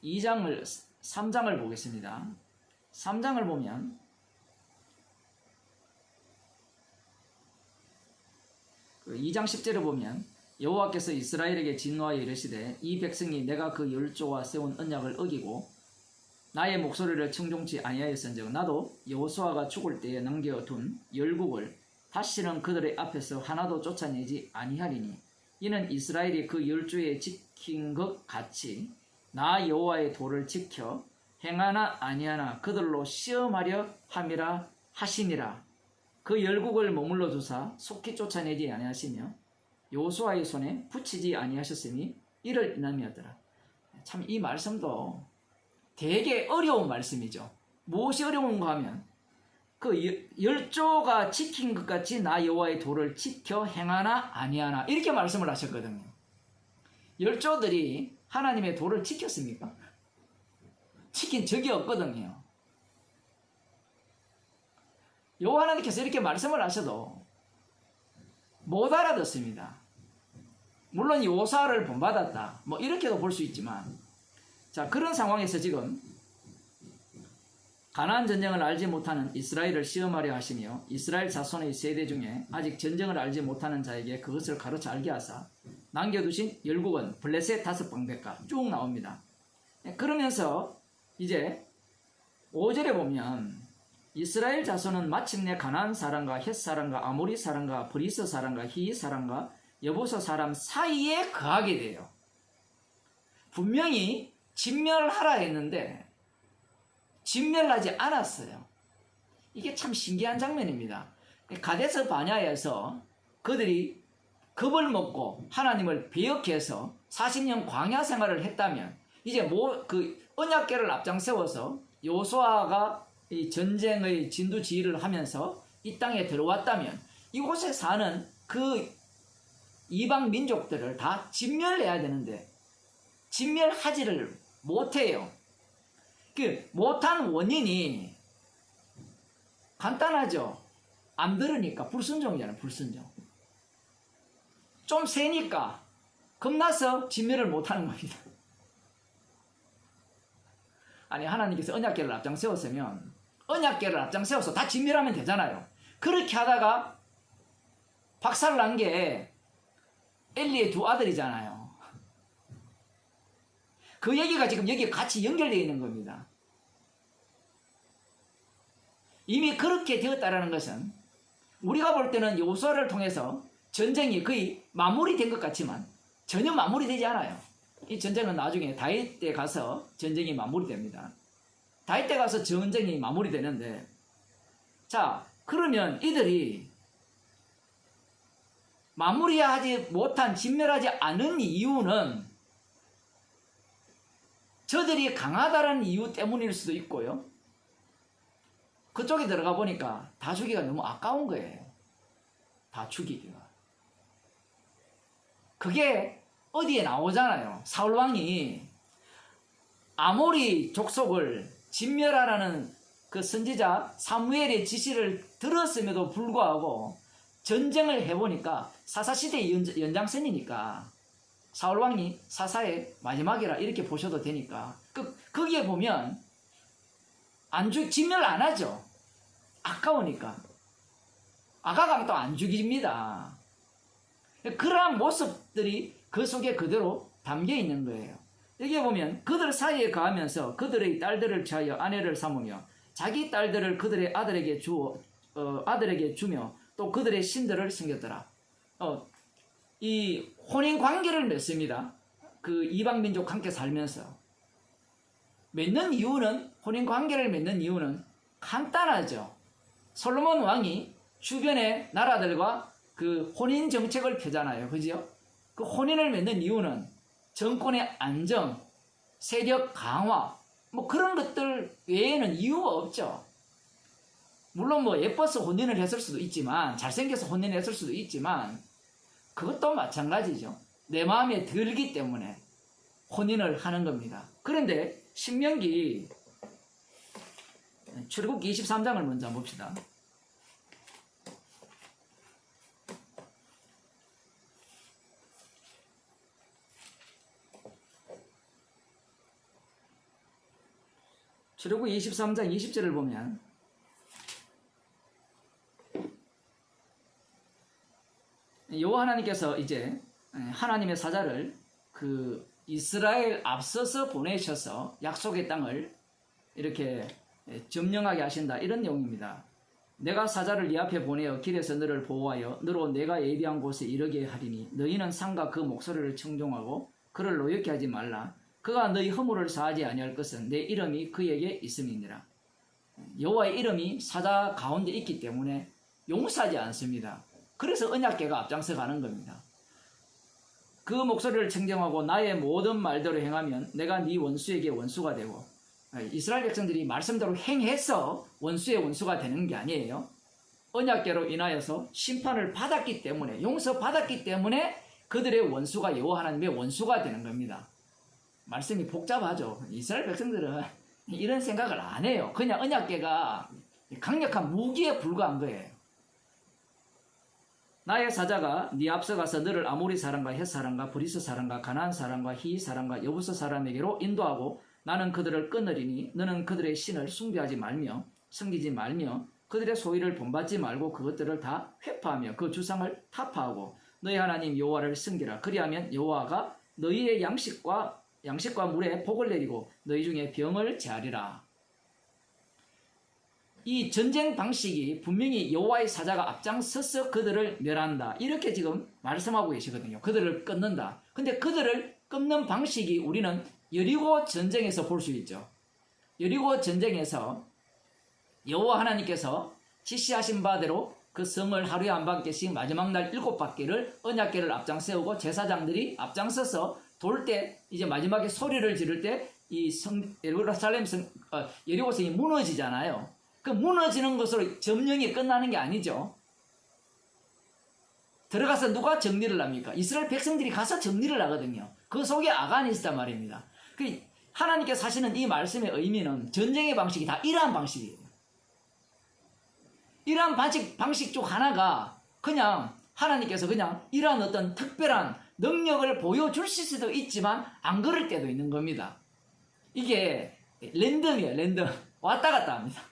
Speaker 1: 3장을 보겠습니다. 3장을 보면 그 2장 10절에 보면 여호와께서 이스라엘에게 진노하여 이르시되 이 백성이 내가 그 열조와 세운 언약을 어기고 나의 목소리를 청종치 아니하였은즉 나도 여호수아가 죽을 때에 남겨둔 열국을 다시는 그들의 앞에서 하나도 쫓아내지 아니하리니 이는 이스라엘이 그 열조에 지킨 것 같이 나 여호와의 도를 지켜 행하나 아니하나 그들로 시험하려 함이라 하시니라. 그 열국을 머물러 두사 속히 쫓아내지 아니하시며 여호수아의 손에 붙이지 아니하셨으니 이를 인함이었더라. 참 이 말씀도 되게 어려운 말씀이죠. 무엇이 어려운가 하면 그 열조가 지킨 것 같이 나 여호와의 도를 지켜 행하나 아니하나 이렇게 말씀을 하셨거든요. 열조들이 하나님의 도를 지켰습니까? 지킨 적이 없거든요. 여호와 하나님께서 이렇게 말씀을 하셔도 못 알아듣습니다. 물론 요사를 본받았다. 이렇게도 볼 수 있지만, 자, 그런 상황에서 지금 가나안 전쟁을 알지 못하는 이스라엘을 시험하려 하시며 이스라엘 자손의 세대 중에 아직 전쟁을 알지 못하는 자에게 그것을 가르쳐 알게 하사 남겨두신 열국은 블레셋 5방백과 쭉 나옵니다. 그러면서 이제 5절에 보면 이스라엘 자손은 마침내 가나안 사람과 헷 사람과 아모리 사람과 브리스 사람과 히위 사람과 여보서 사람 사이에 거하게 돼요. 분명히 진멸하라 했는데 진멸하지 않았어요. 이게 참 신기한 장면입니다. 가데스 바냐에서 그들이 겁을 먹고 하나님을 배역해서 40년 광야 생활을 했다면 이제 그 언약궤를 앞장세워서 여호수아가 이 전쟁의 진두지휘를 하면서 이 땅에 들어왔다면 이곳에 사는 그 이방 민족들을 다 진멸해야 되는데 진멸하지를 못해요. 그 못한 원인이 간단하죠. 안 들으니까 불순종이잖아요. 불순종. 좀 세니까 겁나서 진멸을 못하는 겁니다. 아니 하나님께서 언약궤를 앞장세웠으면 언약궤를 앞장세워서 다 진멸하면 되잖아요. 그렇게 하다가 박살난 게 엘리의 두 아들이잖아요. 그 얘기가 지금 여기에 같이 연결되어 있는 겁니다. 이미 그렇게 되었다라는 것은 우리가 볼 때는 여호수아를 통해서 전쟁이 거의 마무리된 것 같지만 전혀 마무리되지 않아요. 이 전쟁은 나중에 다윗 때 가서 전쟁이 마무리됩니다. 다윗 때 가서 전쟁이 마무리되는데, 자, 그러면 이들이 마무리하지 못한, 진멸하지 않은 이유는 저들이 강하다는 이유 때문일 수도 있고요. 그쪽에 들어가 보니까 다 죽이기가 너무 아까운 거예요. 다 죽이기가. 그게 어디에 나오잖아요. 사울왕이 아모리 족속을 진멸하라는 그 선지자 사무엘의 지시를 들었음에도 불구하고 전쟁을 해보니까 사사시대의 연장선이니까 사울왕이 사사의 마지막이라 이렇게 보셔도 되니까 거기에 보면 진멸 안 하죠. 아까우니까. 아가가 또 안 죽입니다. 그러한 모습들이 그 속에 그대로 담겨 있는 거예요. 여기에 보면 그들 사이에 거하면서 그들의 딸들을 취하여 아내를 삼으며 자기 딸들을 그들의 아들에게 주며 또 그들의 신들을 섬겼더라. 이 혼인 관계를 맺습니다. 그 이방 민족 함께 살면서 맺는 이유는, 혼인 관계를 맺는 이유는 간단하죠. 솔로몬 왕이 주변의 나라들과 그 혼인 정책을 펴잖아요. 그죠? 그 혼인을 맺는 이유는 정권의 안정, 세력 강화, 뭐 그런 것들 외에는 이유가 없죠. 물론 뭐 예뻐서 혼인을 했을 수도 있지만, 잘생겨서 혼인을 했을 수도 있지만, 그것도 마찬가지죠. 내 마음에 들기 때문에 혼인을 하는 겁니다. 그런데 신명기 출애굽기 23장을 먼저 봅시다. 출애굽기 23장 20절을 보면 여호와 하나님께서 이제 하나님의 사자를 그 이스라엘 앞서서 보내셔서 약속의 땅을 이렇게 점령하게 하신다, 이런 내용입니다. 내가 사자를 네 앞에 보내어 길에서 너를 보호하여 너로 내가 예비한 곳에 이르게 하리니 너희는 상과 그 목소리를 청종하고 그를 노엽게 하지 말라. 그가 너희 허물을 사하지 아니할 것은 내 이름이 그에게 있음이니라. 여호와의 이름이 사자 가운데 있기 때문에 용서하지 않습니다. 그래서 언약궤가 앞장서 가는 겁니다. 그 목소리를 청정하고 나의 모든 말대로 행하면 내가 네 원수에게 원수가 되고, 이스라엘 백성들이 말씀대로 행해서 원수의 원수가 되는 게 아니에요. 언약궤로 인하여서 심판을 받았기 때문에, 용서받았기 때문에 그들의 원수가 여호와 하나님의 원수가 되는 겁니다. 말씀이 복잡하죠. 이스라엘 백성들은 이런 생각을 안 해요. 그냥 언약궤가 강력한 무기에 불과한 거예요. 나의 사자가 네 앞서 가서 너를 아모리 사람과 헷 사람과 브리스 사람과 가나안 사람과 히 사람과 여부스 사람에게로 인도하고 나는 그들을 끊으리니 너는 그들의 신을 숭배하지 말며 섬기지 말며 그들의 소유를 본받지 말고 그것들을 다 회파하며 그 주상을 타파하고 너희 하나님 여호와를 섬기라. 그리하면 여호와가 너희의 양식과 물에 복을 내리고 너희 중에 병을 제하리라. 이 전쟁 방식이 분명히 여호와의 사자가 앞장서서 그들을 멸한다, 이렇게 지금 말씀하고 계시거든요. 그들을 끊는다. 근데 그들을 끊는 방식이 우리는 여리고 전쟁에서 볼 수 있죠. 여리고 전쟁에서 여호와 하나님께서 지시하신 바대로 그 성을 하루에 한 바퀴씩 마지막 날 7바퀴를 언약궤를 앞장세우고 제사장들이 앞장서서 돌 때 이제 마지막에 소리를 지를 때 이 예루살렘 여리고 성이 무너지잖아요. 그 무너지는 것으로 점령이 끝나는 게 아니죠. 들어가서 누가 정리를 합니까? 이스라엘 백성들이 가서 정리를 하거든요. 그 속에 아간이 있단 말입니다. 하나님께서 하시는 이 말씀의 의미는 전쟁의 방식이 다 이러한 방식이에요. 이러한 방식 중 하나가 그냥 하나님께서 그냥 이러한 어떤 특별한 능력을 보여주실 수도 있지만 안 그럴 때도 있는 겁니다. 이게 랜덤이에요. 랜덤. 왔다 갔다 합니다.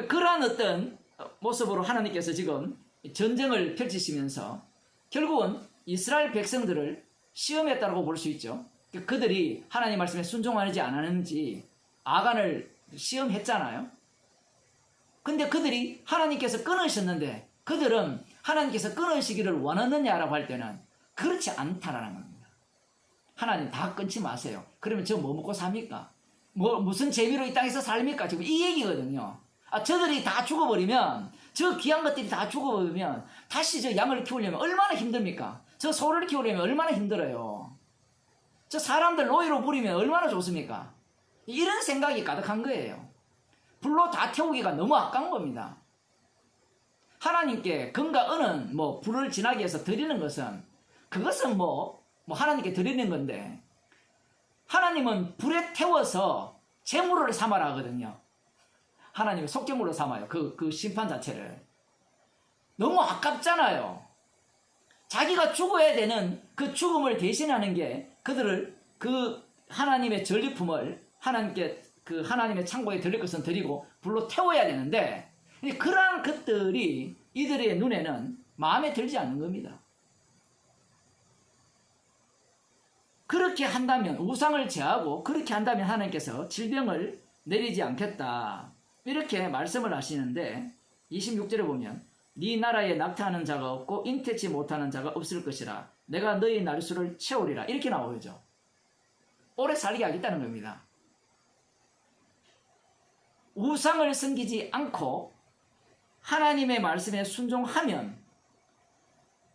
Speaker 1: 그러한 어떤 모습으로 하나님께서 지금 전쟁을 펼치시면서 결국은 이스라엘 백성들을 시험했다고 볼 수 있죠. 그들이 하나님 말씀에 순종하는지 안 하는지 아간을 시험했잖아요. 근데 그들이 하나님께서 끊으셨는데 그들은 하나님께서 끊으시기를 원하느냐라고 할 때는 그렇지 않다라는 겁니다. 하나님 다 끊지 마세요. 그러면 저 뭐 먹고 삽니까? 무슨 재미로 이 땅에서 삽니까? 지금 이 얘기거든요. 저들이 다 죽어버리면, 저 귀한 것들이 다 죽어버리면 다시 저 양을 키우려면 얼마나 힘듭니까? 저 소를 키우려면 얼마나 힘들어요. 저 사람들 노예로 부리면 얼마나 좋습니까? 이런 생각이 가득한 거예요. 불로 다 태우기가 너무 아까운 겁니다. 하나님께 금과 은은 불을 지나기 위해서 드리는 것은 그것은 하나님께 드리는 건데 하나님은 불에 태워서 제물을 삼아라 하거든요. 하나님이 속죄물로 삼아요. 그 심판 자체를. 너무 아깝잖아요. 자기가 죽어야 되는 그 죽음을 대신하는 게 그들을 그 하나님의 전리품을 하나님의 창고에 드릴 것은 드리고 불로 태워야 되는데 그러한 것들이 이들의 눈에는 마음에 들지 않는 겁니다. 그렇게 한다면 우상을 제하고 그렇게 한다면 하나님께서 질병을 내리지 않겠다. 이렇게 말씀을 하시는데 26절에 보면 네 나라에 낙태하는 자가 없고 잉태치 못하는 자가 없을 것이라 내가 너희 날수를 채우리라 이렇게 나오죠. 오래 살게 하겠다는 겁니다. 우상을 섬기지 않고 하나님의 말씀에 순종하면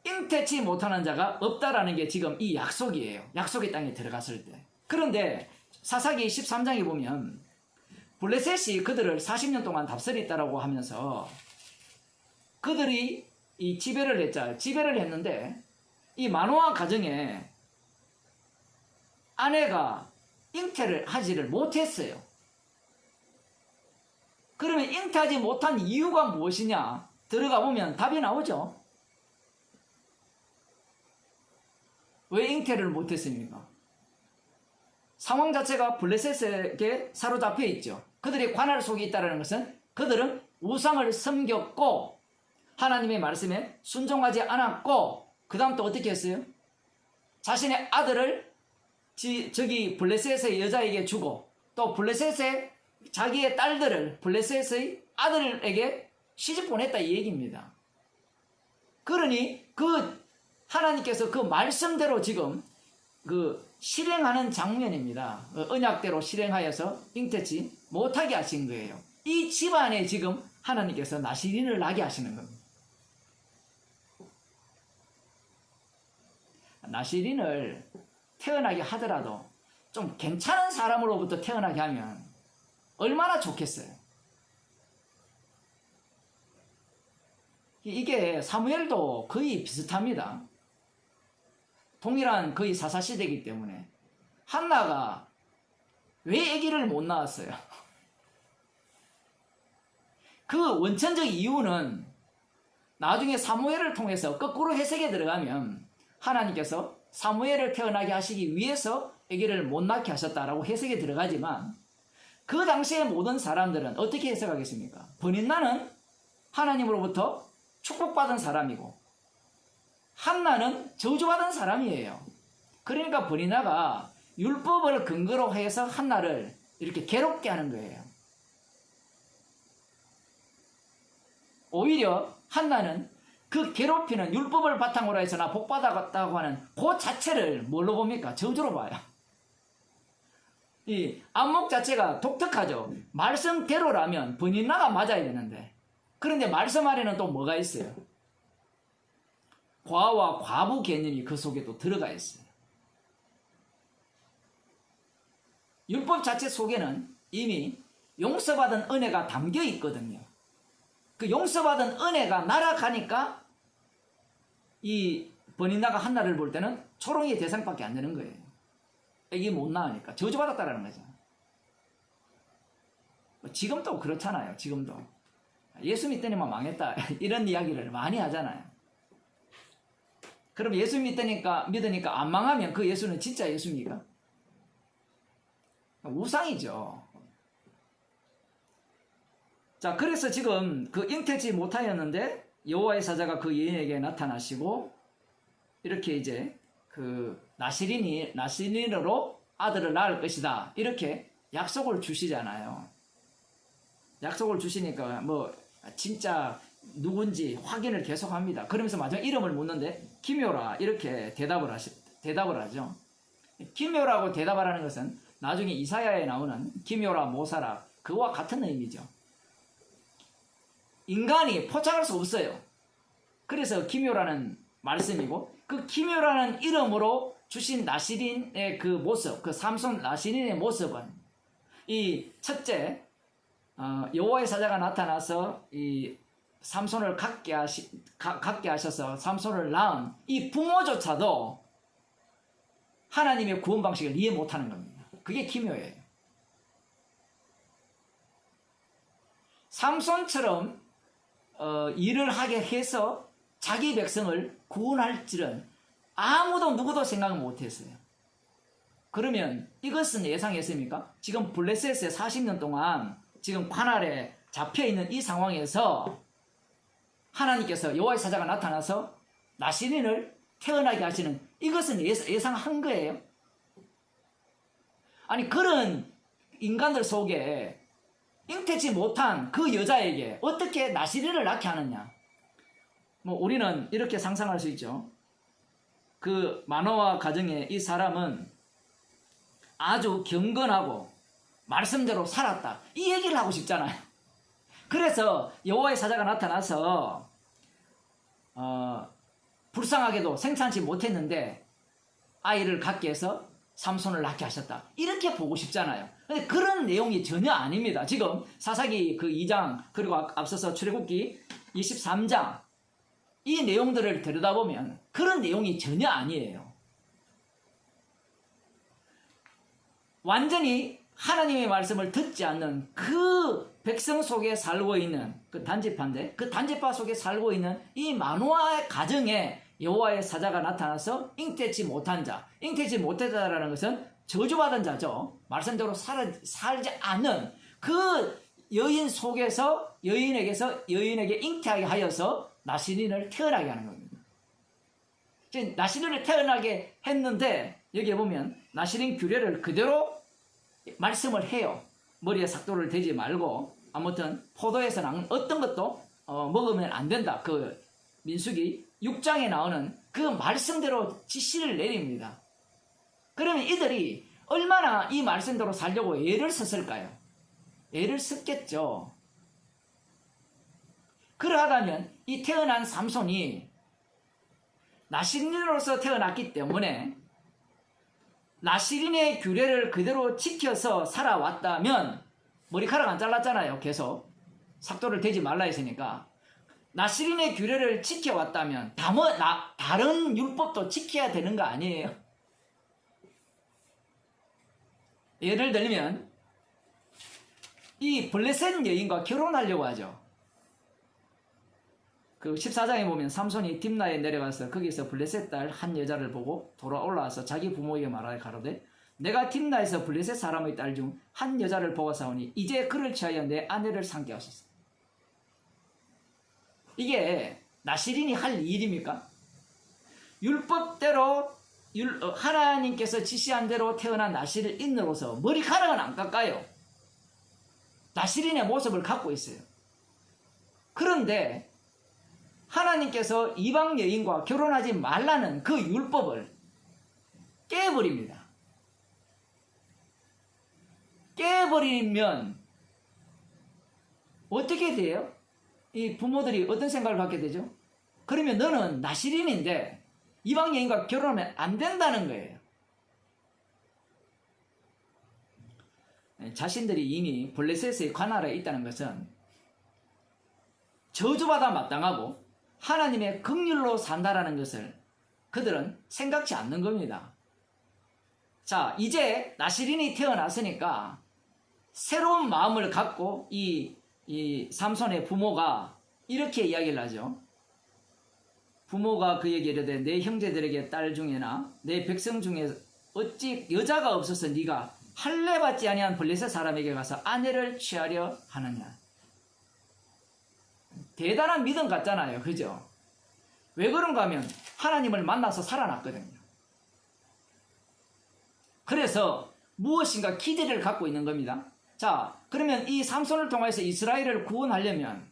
Speaker 1: 잉태치 못하는 자가 없다라는 게 지금 이 약속이에요. 약속의 땅에 들어갔을 때. 그런데 사사기 13장에 보면 블레셋이 그들을 40년 동안 답설했다라고 하면서 그들이 이 지배를 했잖아요. 지배를 했는데 이 마노아 가정에 아내가 잉태를 하지를 못했어요. 그러면 잉태하지 못한 이유가 무엇이냐? 들어가 보면 답이 나오죠. 왜 잉태를 못했습니까? 상황 자체가 블레셋에게 사로잡혀 있죠. 그들이 관할 속에 있다는 것은 그들은 우상을 섬겼고 하나님의 말씀에 순종하지 않았고 그 다음 또 어떻게 했어요? 자신의 아들을 저기 블레셋의 여자에게 주고 또 블레셋의 자기의 딸들을 블레셋의 아들에게 시집 보냈다 이 얘기입니다. 그러니 하나님께서 그 말씀대로 지금 실행하는 장면입니다. 언약대로 실행하여서 잉태치 못하게 하신 거예요. 이 집안에 지금 하나님께서 나시린을 나게 하시는 겁니다. 나시린을 태어나게 하더라도 좀 괜찮은 사람으로부터 태어나게 하면 얼마나 좋겠어요. 이게 사무엘도 거의 비슷합니다. 동일한 거의 사사시대이기 때문에 한나가 왜 아기를 못 낳았어요? 그 원천적 이유는 나중에 사무엘을 통해서 거꾸로 해석에 들어가면 하나님께서 사무엘을 태어나게 하시기 위해서 아기를 못 낳게 하셨다라고 해석에 들어가지만 그 당시의 모든 사람들은 어떻게 해석하겠습니까? 버닌나는 하나님으로부터 축복받은 사람이고 한나는 저주받은 사람이에요. 그러니까 버니나가 율법을 근거로 해서 한나를 이렇게 괴롭게 하는 거예요. 오히려 한나는 그 괴롭히는 율법을 바탕으로 해서 나 복받았다고 하는 그 자체를 뭘로 봅니까? 저주로 봐요. 이 안목 자체가 독특하죠. 말씀대로라면 버니나가 맞아야 되는데 그런데 말씀 아래는 또 뭐가 있어요? 과와 과부 개념이 그 속에 또 들어가 있어요. 율법 자체 속에는 이미 용서받은 은혜가 담겨 있거든요. 그 용서받은 은혜가 날아가니까 이 버니나가 한나를 볼 때는 초롱이의 대상밖에 안 되는 거예요. 애기 못 낳으니까 저주받았다라는 거죠. 지금도 그렇잖아요. 지금도 예수 믿더니만 망했다 이런 이야기를 많이 하잖아요. 그럼 예수 믿으니까 안 망하면 그 예수는 진짜 예수입니까? 우상이죠. 자, 그래서 지금 그 잉태치 못하였는데 여호와의 사자가 그 여인에게 나타나시고 이렇게 이제 그 나시린으로 아들을 낳을 것이다 이렇게 약속을 주시잖아요. 약속을 주시니까 뭐 진짜 누군지 확인을 계속합니다. 그러면서 마지막 이름을 묻는데 기묘라 이렇게 대답을 하죠. 기묘라고 대답을 하는 것은 나중에 이사야에 나오는 기묘라 모사라 그와 같은 의미죠. 인간이 포착할 수 없어요. 그래서 기묘라는 말씀이고 그 기묘라는 이름으로 주신 나시린의 그 모습, 그 삼손 나시린의 모습은 이 첫째 여호와의 사자가 나타나서 이 삼손을 갖게 하셔서 삼손을 낳은 이 부모조차도 하나님의 구원 방식을 이해 못하는 겁니다. 그게 기묘예요. 삼손처럼 일을 하게 해서 자기 백성을 구원할 줄은 아무도 누구도 생각을 못했어요. 그러면 이것은 예상했습니까? 지금 블레셋에 40년 동안 지금 관할에 잡혀있는 이 상황에서 하나님께서 여호와의 사자가 나타나서 나시린을 태어나게 하시는 이것은 예상한 거예요. 아니 그런 인간들 속에 잉태치 못한 그 여자에게 어떻게 나시린을 낳게 하느냐. 뭐 우리는 이렇게 상상할 수 있죠. 그 마노아 가정의 이 사람은 아주 경건하고 말씀대로 살았다 이 얘기를 하고 싶잖아요. 그래서 여호와의 사자가 나타나서 불쌍하게도 생산치 못했는데 아이를 갖게 해서 삼손을 낳게 하셨다 이렇게 보고 싶잖아요. 근데 그런 내용이 전혀 아닙니다. 지금 사사기 그 2장 그리고 앞서서 출애굽기 23장 이 내용들을 들여다보면 그런 내용이 전혀 아니에요. 완전히 하나님의 말씀을 듣지 않는 그 백성 속에 살고 있는 그 단지파인데 그 단지파 속에 살고 있는 이 마노아의 가정에 여호와의 사자가 나타나서 잉태치 못한 자, 잉태치 못했다라는 것은 저주받은 자죠. 말씀대로 살지 않는 그 여인 속에서 여인에게 잉태하게 하여서 나시린을 태어나게 하는 겁니다. 나시린을 태어나게 했는데 여기에 보면 나시린 규례를 그대로 말씀을 해요. 머리에 삭도를 대지 말고 아무튼 포도에서 나온 어떤 것도 먹으면 안 된다. 그 민수기 6장에 나오는 그 말씀대로 지시를 내립니다. 그러면 이들이 얼마나 이 말씀대로 살려고 애를 썼을까요? 애를 썼겠죠. 그러하다면 이 태어난 삼손이 나시린으로서 태어났기 때문에 나시린의 규례를 그대로 지켜서 살아왔다면 머리카락 안 잘랐잖아요. 계속 삭도를 대지 말라 했으니까 나시린의 규례를 지켜왔다면 다른 율법도 지켜야 되는 거 아니에요? 예를 들면 이 블레셋 여인과 결혼하려고 하죠. 그 14장에 보면 삼손이 딥나에 내려가서 거기서 블레셋 딸 한 여자를 보고 돌아올라와서 자기 부모에게 말하여 가로되 내가 딥나에서 블레셋 사람의 딸 중 한 여자를 보고 사오니 이제 그를 취하여 내 아내를 삼게 하소서. 이게 나시린이 할 일입니까? 율법대로 하나님께서 지시한 대로 태어난 나시린으로서 머리카락은 안 깎아요. 나시린의 모습을 갖고 있어요. 그런데 하나님께서 이방 여인과 결혼하지 말라는 그 율법을 깨버립니다. 깨버리면 어떻게 돼요? 이 부모들이 어떤 생각을 갖게 되죠? 그러면 너는 나시린인데 이방 여인과 결혼하면 안 된다는 거예요. 자신들이 이미 블레셋의 관할에 있다는 것은 저주받아 마땅하고 하나님의 긍휼로 산다라는 것을 그들은 생각지 않는 겁니다. 자, 이제 나시린이 태어났으니까 새로운 마음을 갖고 이 삼손의 부모가 이렇게 이야기를 하죠. 부모가 그에게 이르되 내 형제들에게 딸 중에나 내 백성 중에 어찌 여자가 없어서 네가 할례받지 아니한 블레셋 사람에게 가서 아내를 취하려 하느냐. 대단한 믿음 같잖아요. 그죠? 왜 그런가 하면 하나님을 만나서 살아났거든요. 그래서 무엇인가 기대를 갖고 있는 겁니다. 자, 그러면 이 삼손을 통해서 이스라엘을 구원하려면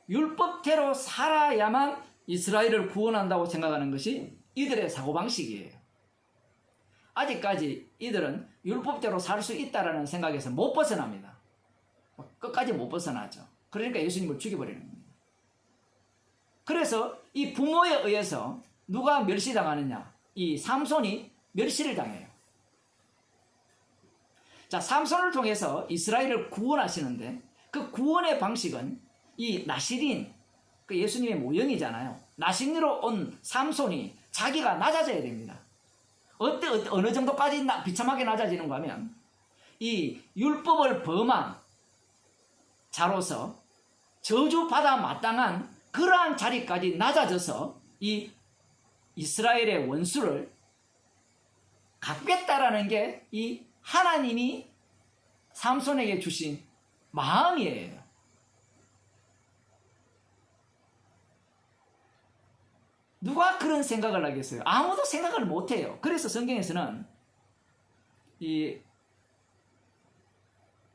Speaker 1: 율법대로 살아야만 이스라엘을 구원한다고 생각하는 것이 이들의 사고방식이에요. 아직까지 이들은 율법대로 살 수 있다는 생각에서 못 벗어납니다. 끝까지 못 벗어나죠. 그러니까 예수님을 죽여버리는 겁니다. 그래서 이 부모에 의해서 누가 멸시당하느냐? 이 삼손이 멸시를 당해요. 자, 삼손을 통해서 이스라엘을 구원하시는데 그 구원의 방식은 이 나시린, 그 예수님의 모형이잖아요. 나시린으로 온 삼손이 자기가 낮아져야 됩니다. 어느 정도까지 비참하게 낮아지는가 하면 이 율법을 범한 자로서 저주받아 마땅한 그러한 자리까지 낮아져서 이 이스라엘의 원수를 갚겠다라는 게 이 하나님이 삼손에게 주신 마음이에요. 누가 그런 생각을 하겠어요? 아무도 생각을 못해요. 그래서 성경에서는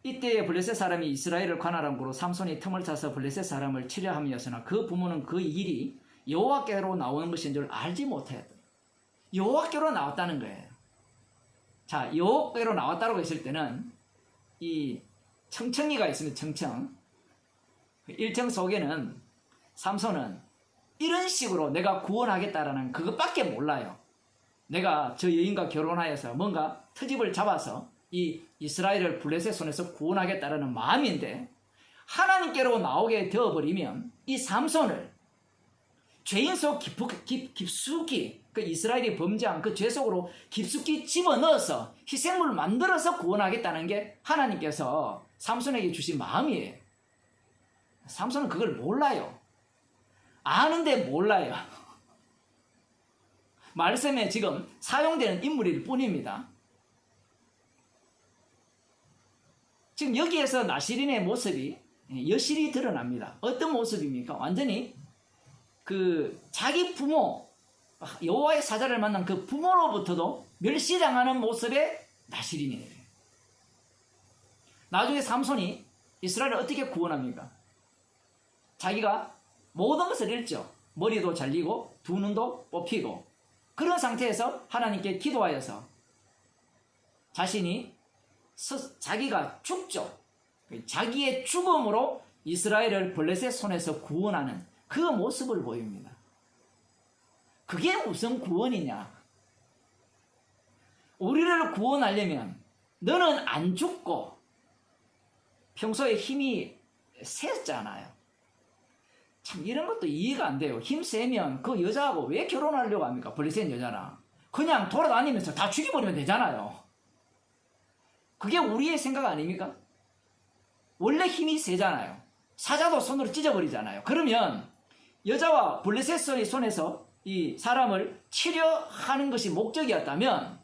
Speaker 1: 이때의 블레셋 사람이 이스라엘을 관할한 거로 삼손이 틈을 타서 블레셋 사람을 치려함이었으나 그 부모는 그 일이 여호와께로 나오는 것인 줄 알지 못하였다. 여호와께로 나왔다는 거예요. 자, 여호와께로 나왔다고 했을 때는 이 청청이가 있으면 청청 1청 속에는 삼손은 이런 식으로 내가 구원하겠다라는 그것밖에 몰라요. 내가 저 여인과 결혼하여서 뭔가 트집을 잡아서 이 이스라엘을 블레셋 손에서 구원하겠다라는 마음인데 하나님께로 나오게 되어버리면 이 삼손을 죄인 속 깊숙이 그 이스라엘이 범죄한 그 죄 속으로 깊숙이 집어넣어서 희생물을 만들어서 구원하겠다는 게 하나님께서 삼손에게 주신 마음이에요. 삼손은 그걸 몰라요. 아는데 몰라요. 말씀에 지금 사용되는 인물일 뿐입니다. 지금 여기에서 나시린의 모습이 여실히 드러납니다. 어떤 모습입니까? 완전히 그 자기 부모 여호와의 사자를 만난 그 부모로부터도 멸시당하는 모습의 나시린이에요. 나중에 삼손이 이스라엘을 어떻게 구원합니까? 자기가 모든 것을 잃죠. 머리도 잘리고 두 눈도 뽑히고 그런 상태에서 하나님께 기도하여서 자기가 죽죠. 자기의 죽음으로 이스라엘을 블레셋 손에서 구원하는 그 모습을 보입니다. 그게 무슨 구원이냐? 우리를 구원하려면 너는 안 죽고 평소에 힘이 셌잖아요. 참 이런 것도 이해가 안 돼요. 힘 세면 그 여자하고 왜 결혼하려고 합니까? 블레셋 여자랑. 그냥 돌아다니면서 다 죽여버리면 되잖아요. 그게 우리의 생각 아닙니까? 원래 힘이 세잖아요. 사자도 손으로 찢어버리잖아요. 그러면 여자와 블레셋의 손에서 이 사람을 치려하는 것이 목적이었다면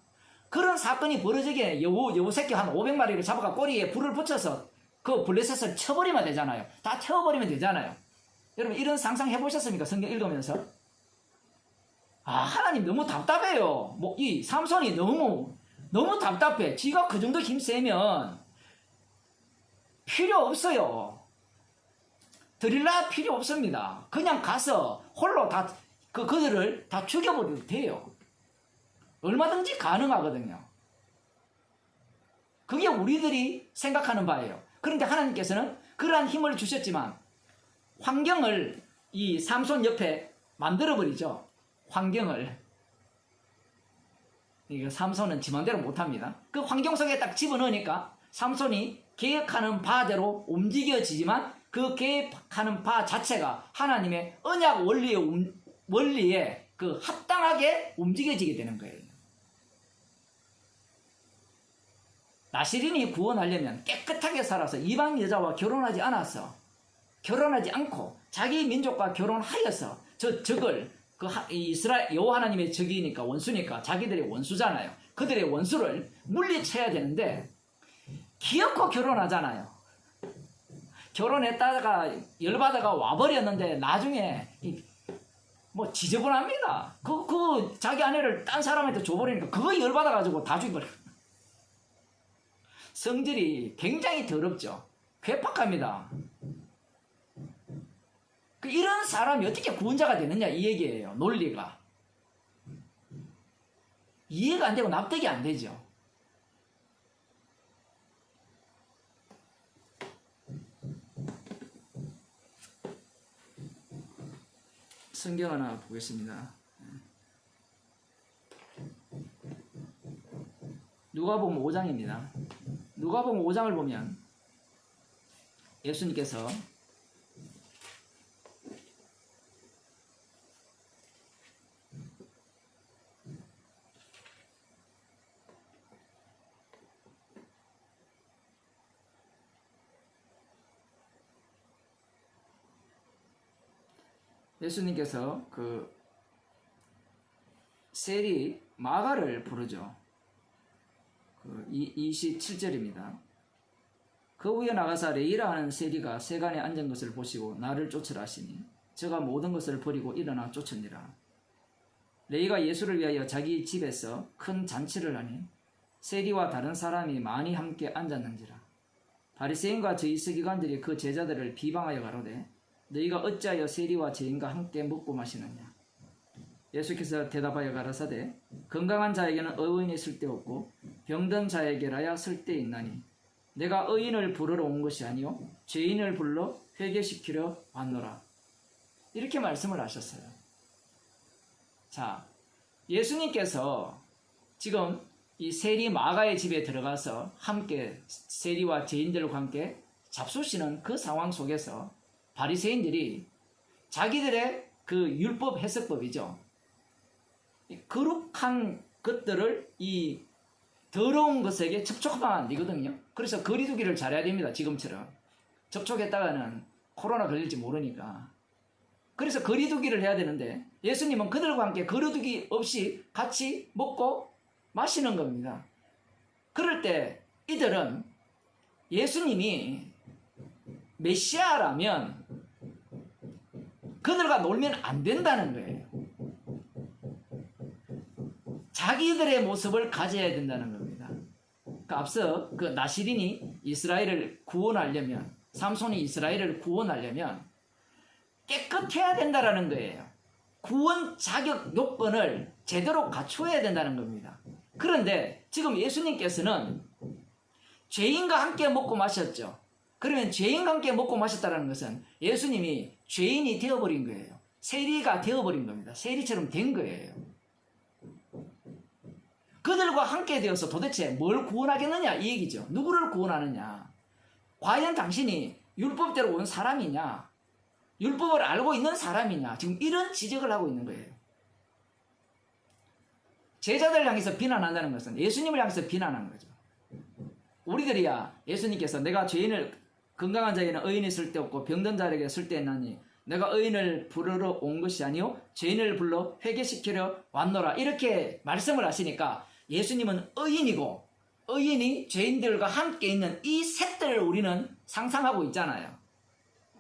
Speaker 1: 그런 사건이 벌어지게 여우 새끼 한 500마리를 잡아가 꼬리에 불을 붙여서 그 블레셋을 쳐버리면 되잖아요. 다 태워버리면 되잖아요. 여러분 이런 상상 해보셨습니까? 성경 읽으면서? 하나님 너무 답답해요. 이 삼손이 너무 답답해. 지가 그 정도 힘 세면 필요 없어요. 드릴라 필요 없습니다. 그냥 가서 홀로 그들을 다 죽여버려도 돼요. 얼마든지 가능하거든요. 그게 우리들이 생각하는 바예요. 그런데 하나님께서는 그러한 힘을 주셨지만 환경을 이 삼손 옆에 만들어버리죠. 환경을. 이거 삼손은 지 맘대로 못합니다. 그 환경 속에 딱 집어넣으니까 삼손이 계획하는 바대로 움직여지지만 그 계획하는 바 자체가 하나님의 언약 원리에 그 합당하게 움직여지게 되는 거예요. 나시린이 구원하려면 깨끗하게 살아서 이방 여자와 결혼하지 않고 자기 민족과 결혼하여서 적을 이스라엘 여호와 하나님의 적이니까 원수니까 자기들의 원수잖아요. 그들의 원수를 물리쳐야 되는데 기어코 결혼하잖아요. 결혼했다가 열받아가 와버렸는데 나중에 뭐 지저분합니다. 그 자기 아내를 딴 사람한테 줘버리니까 그거 열받아가지고 다 죽여버려. 성질이 굉장히 더럽죠. 괴팍합니다. 이런 사람이 어떻게 구원자가 되느냐 이 얘기예요. 논리가 이해가 안 되고 납득이 안 되죠. 성경 하나 보겠습니다. 누가복음 5장입니다. 누가복음 5장을 보면 예수님께서 그 세리 마가를 부르죠. 27절입니다. 그 후에 나가사 레이라 하는 세리가 세간에 앉은 것을 보시고 나를 쫓으라 하시니 저가 모든 것을 버리고 일어나 쫓으니라. 레이가 예수를 위하여 자기 집에서 큰 잔치를 하니 세리와 다른 사람이 많이 함께 앉았는지라. 바리새인과 저희 서기관들이 그 제자들을 비방하여 가로되 너희가 어찌하여 세리와 죄인과 함께 먹고 마시느냐. 예수께서 대답하여 가라사대 건강한 자에게는 의인이 쓸데없고 병든 자에게라야 쓸데있나니 내가 의인을 부르러 온 것이 아니요 죄인을 불러 회개시키려 왔노라. 이렇게 말씀을 하셨어요. 자, 예수님께서 지금 이 세리 마가의 집에 들어가서 함께 세리와 죄인들과 함께 잡수시는 그 상황 속에서 바리새인들이 자기들의 그 율법 해석법이죠. 거룩한 것들을 이 더러운 것에게 접촉하면 안 되거든요. 그래서 거리두기를 잘해야 됩니다. 지금처럼. 접촉했다가는 코로나 걸릴지 모르니까. 그래서 거리두기를 해야 되는데 예수님은 그들과 함께 거리두기 없이 같이 먹고 마시는 겁니다. 그럴 때 이들은 예수님이 메시아라면 그들과 놀면 안 된다는 거예요. 자기들의 모습을 가져야 된다는 겁니다. 앞서 그 나시린이 이스라엘을 구원하려면, 삼손이 이스라엘을 구원하려면 깨끗해야 된다는 거예요. 구원 자격 요건을 제대로 갖추어야 된다는 겁니다. 그런데 지금 예수님께서는 죄인과 함께 먹고 마셨죠. 그러면 죄인과 함께 먹고 마셨다는 것은 예수님이 죄인이 되어버린 거예요. 세리가 되어버린 겁니다. 세리처럼 된 거예요. 그들과 함께 되어서 도대체 뭘 구원하겠느냐 이 얘기죠. 누구를 구원하느냐. 과연 당신이 율법대로 온 사람이냐, 율법을 알고 있는 사람이냐, 지금 이런 지적을 하고 있는 거예요. 제자들을 향해서 비난한다는 것은 예수님을 향해서 비난한 거죠. 우리들이야 예수님께서 내가 죄인을, 건강한 자에게는 의인이 쓸데없고 병든 자에게 쓸데있나니 내가 의인을 부르러 온 것이 아니요 죄인을 불러 회개시키려 왔노라, 이렇게 말씀을 하시니까 예수님은 의인이고 의인이 죄인들과 함께 있는 이 셋들을 우리는 상상하고 있잖아요.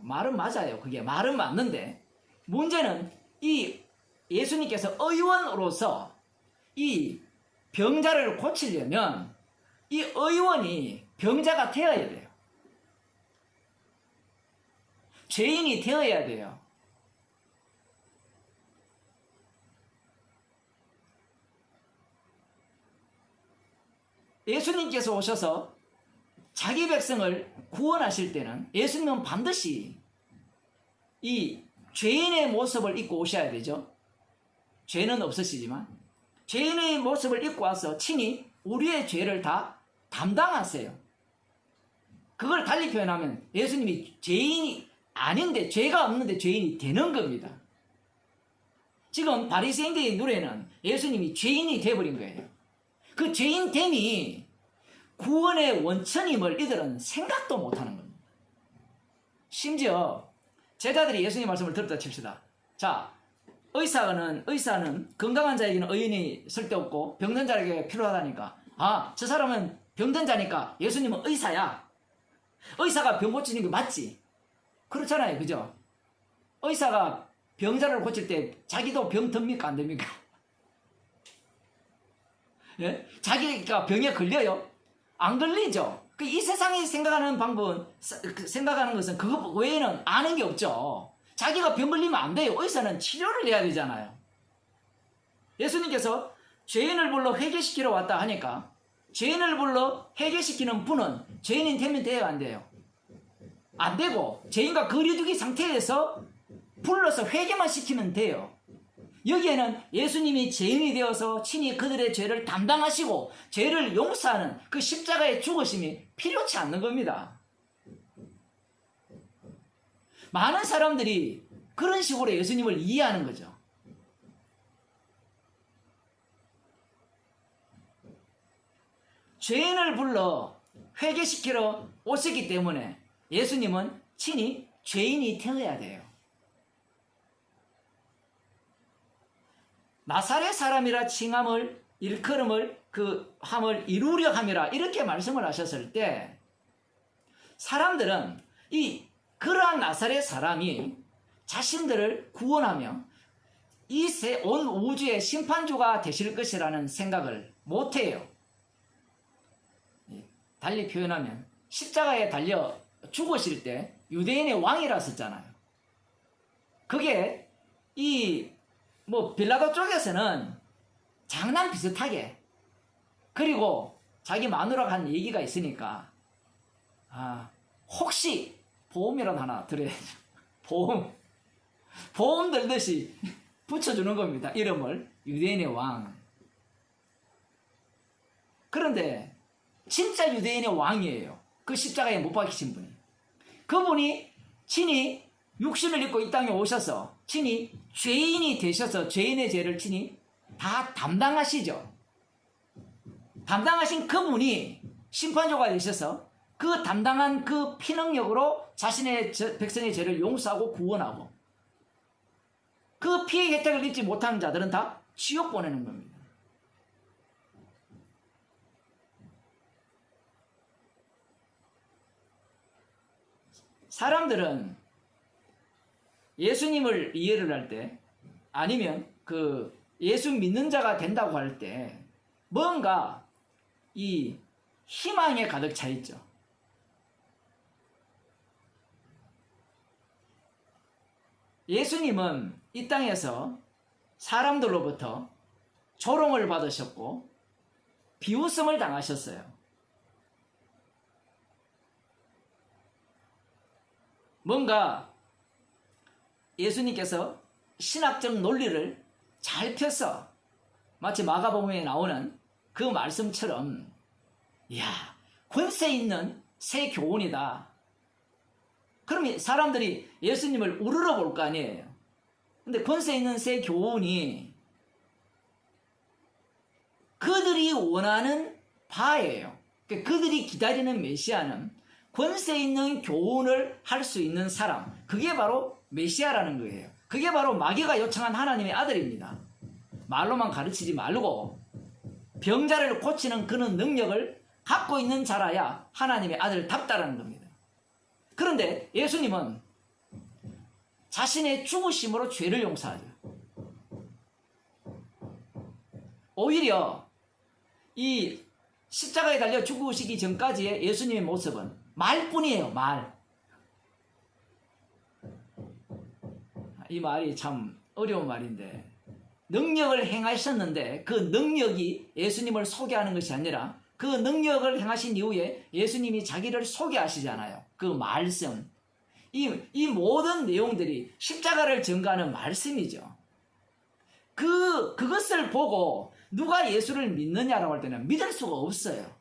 Speaker 1: 말은 맞아요. 그게 말은 맞는데 문제는 이 예수님께서 의원으로서 이 병자를 고치려면 이 의원이 병자가 되어야 돼요. 죄인이 되어야 돼요. 예수님께서 오셔서 자기 백성을 구원하실 때는 예수님은 반드시 이 죄인의 모습을 입고 오셔야 되죠. 죄는 없으시지만 죄인의 모습을 입고 와서 친히 우리의 죄를 다 담당하세요. 그걸 달리 표현하면 예수님이 죄인이 아닌데, 죄가 없는데 죄인이 되는 겁니다. 지금 바리새인들의 눈에는 예수님이 죄인이 되어버린 거예요. 그 죄인됨이 구원의 원천임을 이들은 생각도 못하는 겁니다. 심지어 제자들이 예수님 말씀을 들었다 칩시다. 자, 의사는 건강한 자에게는 의인이 쓸데없고 병든 자에게 필요하다니까, 저 사람은 병든 자니까 예수님은 의사야. 의사가 병 고치는 게 맞지. 그렇잖아요. 그죠? 의사가 병자를 고칠 때 자기도 병 듭니까? 안 됩니까? 예? 자기가 병에 걸려요? 안 걸리죠? 이 세상이 생각하는 방법은, 생각하는 것은 그것 외에는 아는 게 없죠. 자기가 병 걸리면 안 돼요. 의사는 치료를 해야 되잖아요. 예수님께서 죄인을 불러 회개시키러 왔다 하니까 죄인을 불러 회개시키는 분은 죄인이 되면 돼요? 안 돼요? 안 되고 죄인과 거리두기 상태에서 불러서 회개만 시키면 돼요. 여기에는 예수님이 죄인이 되어서 친히 그들의 죄를 담당하시고 죄를 용서하는 그 십자가의 죽으심이 필요치 않는 겁니다. 많은 사람들이 그런 식으로 예수님을 이해하는 거죠. 죄인을 불러 회개시키러 오셨기 때문에 예수님은 친히 죄인이 되어야 돼요. 나사렛 사람이라 칭함을 일컬음을 그 함을 이루려 함이라 이렇게 말씀을 하셨을 때 사람들은 그러한 나사렛 사람이 자신들을 구원하며 이 온 우주의 심판주가 되실 것이라는 생각을 못해요. 달리 표현하면 십자가에 달려 죽으실 때 유대인의 왕이라 썼잖아요. 그게 빌라도 쪽에서는 장난 비슷하게, 그리고 자기 마누라가 한 얘기가 있으니까 혹시 보험이라도 하나 들어야죠. 보험 들듯이 붙여주는 겁니다. 이름을 유대인의 왕. 그런데 진짜 유대인의 왕이에요. 그 십자가에 못 박히신 분이. 그분이 친히 육신을 입고 이 땅에 오셔서 친히 죄인이 되셔서 죄인의 죄를 친히 다 담당하시죠. 담당하신 그분이 심판조가 되셔서 그 담당한 그 피능력으로 자신의 백성의 죄를 용서하고 구원하고 그 피의 혜택을 입지 못하는 자들은 다 지옥 보내는 겁니다. 사람들은 예수님을 이해를 할 때 아니면 그 예수 믿는 자가 된다고 할 때 뭔가 이 희망에 가득 차 있죠. 예수님은 이 땅에서 사람들로부터 조롱을 받으셨고 비웃음을 당하셨어요. 뭔가 예수님께서 신학적 논리를 잘 펴서 마치 마가복음에 나오는 그 말씀처럼 권세 있는 새 교훈이다. 그럼 사람들이 예수님을 우러러 볼 거 아니에요. 근데 권세 있는 새 교훈이 그들이 원하는 바예요. 그들이 기다리는 메시아는 권세 있는 교훈을 할 수 있는 사람, 그게 바로 메시아라는 거예요. 그게 바로 마귀가 요청한 하나님의 아들입니다. 말로만 가르치지 말고 병자를 고치는 그런 능력을 갖고 있는 자라야 하나님의 아들답다라는 겁니다. 그런데 예수님은 자신의 죽으심으로 죄를 용서하죠. 오히려 이 십자가에 달려 죽으시기 전까지의 예수님의 모습은 말뿐이에요. 말. 이 말이 참 어려운 말인데 능력을 행하셨는데 그 능력이 예수님을 소개하는 것이 아니라 그 능력을 행하신 이후에 예수님이 자기를 소개하시잖아요. 그 말씀. 이 모든 내용들이 십자가를 증거하는 말씀이죠. 그것을 보고 누가 예수를 믿느냐라고 할 때는 믿을 수가 없어요.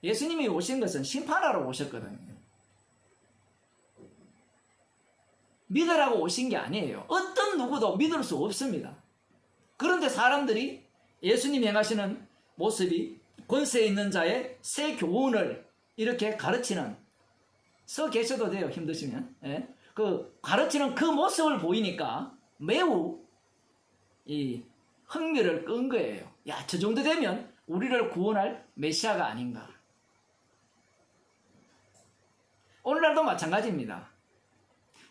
Speaker 1: 예수님이 오신 것은 심판하러 오셨거든요. 믿으라고 오신 게 아니에요. 어떤 누구도 믿을 수 없습니다. 그런데 사람들이 예수님 행하시는 모습이 권세 있는 자의 새 교훈을 이렇게 가르치는, 서 계셔도 돼요. 힘드시면. 예? 그 가르치는 그 모습을 보이니까 매우 이 흥미를 끈 거예요. 야, 저 정도 되면 우리를 구원할 메시아가 아닌가. 오늘날도 마찬가지입니다.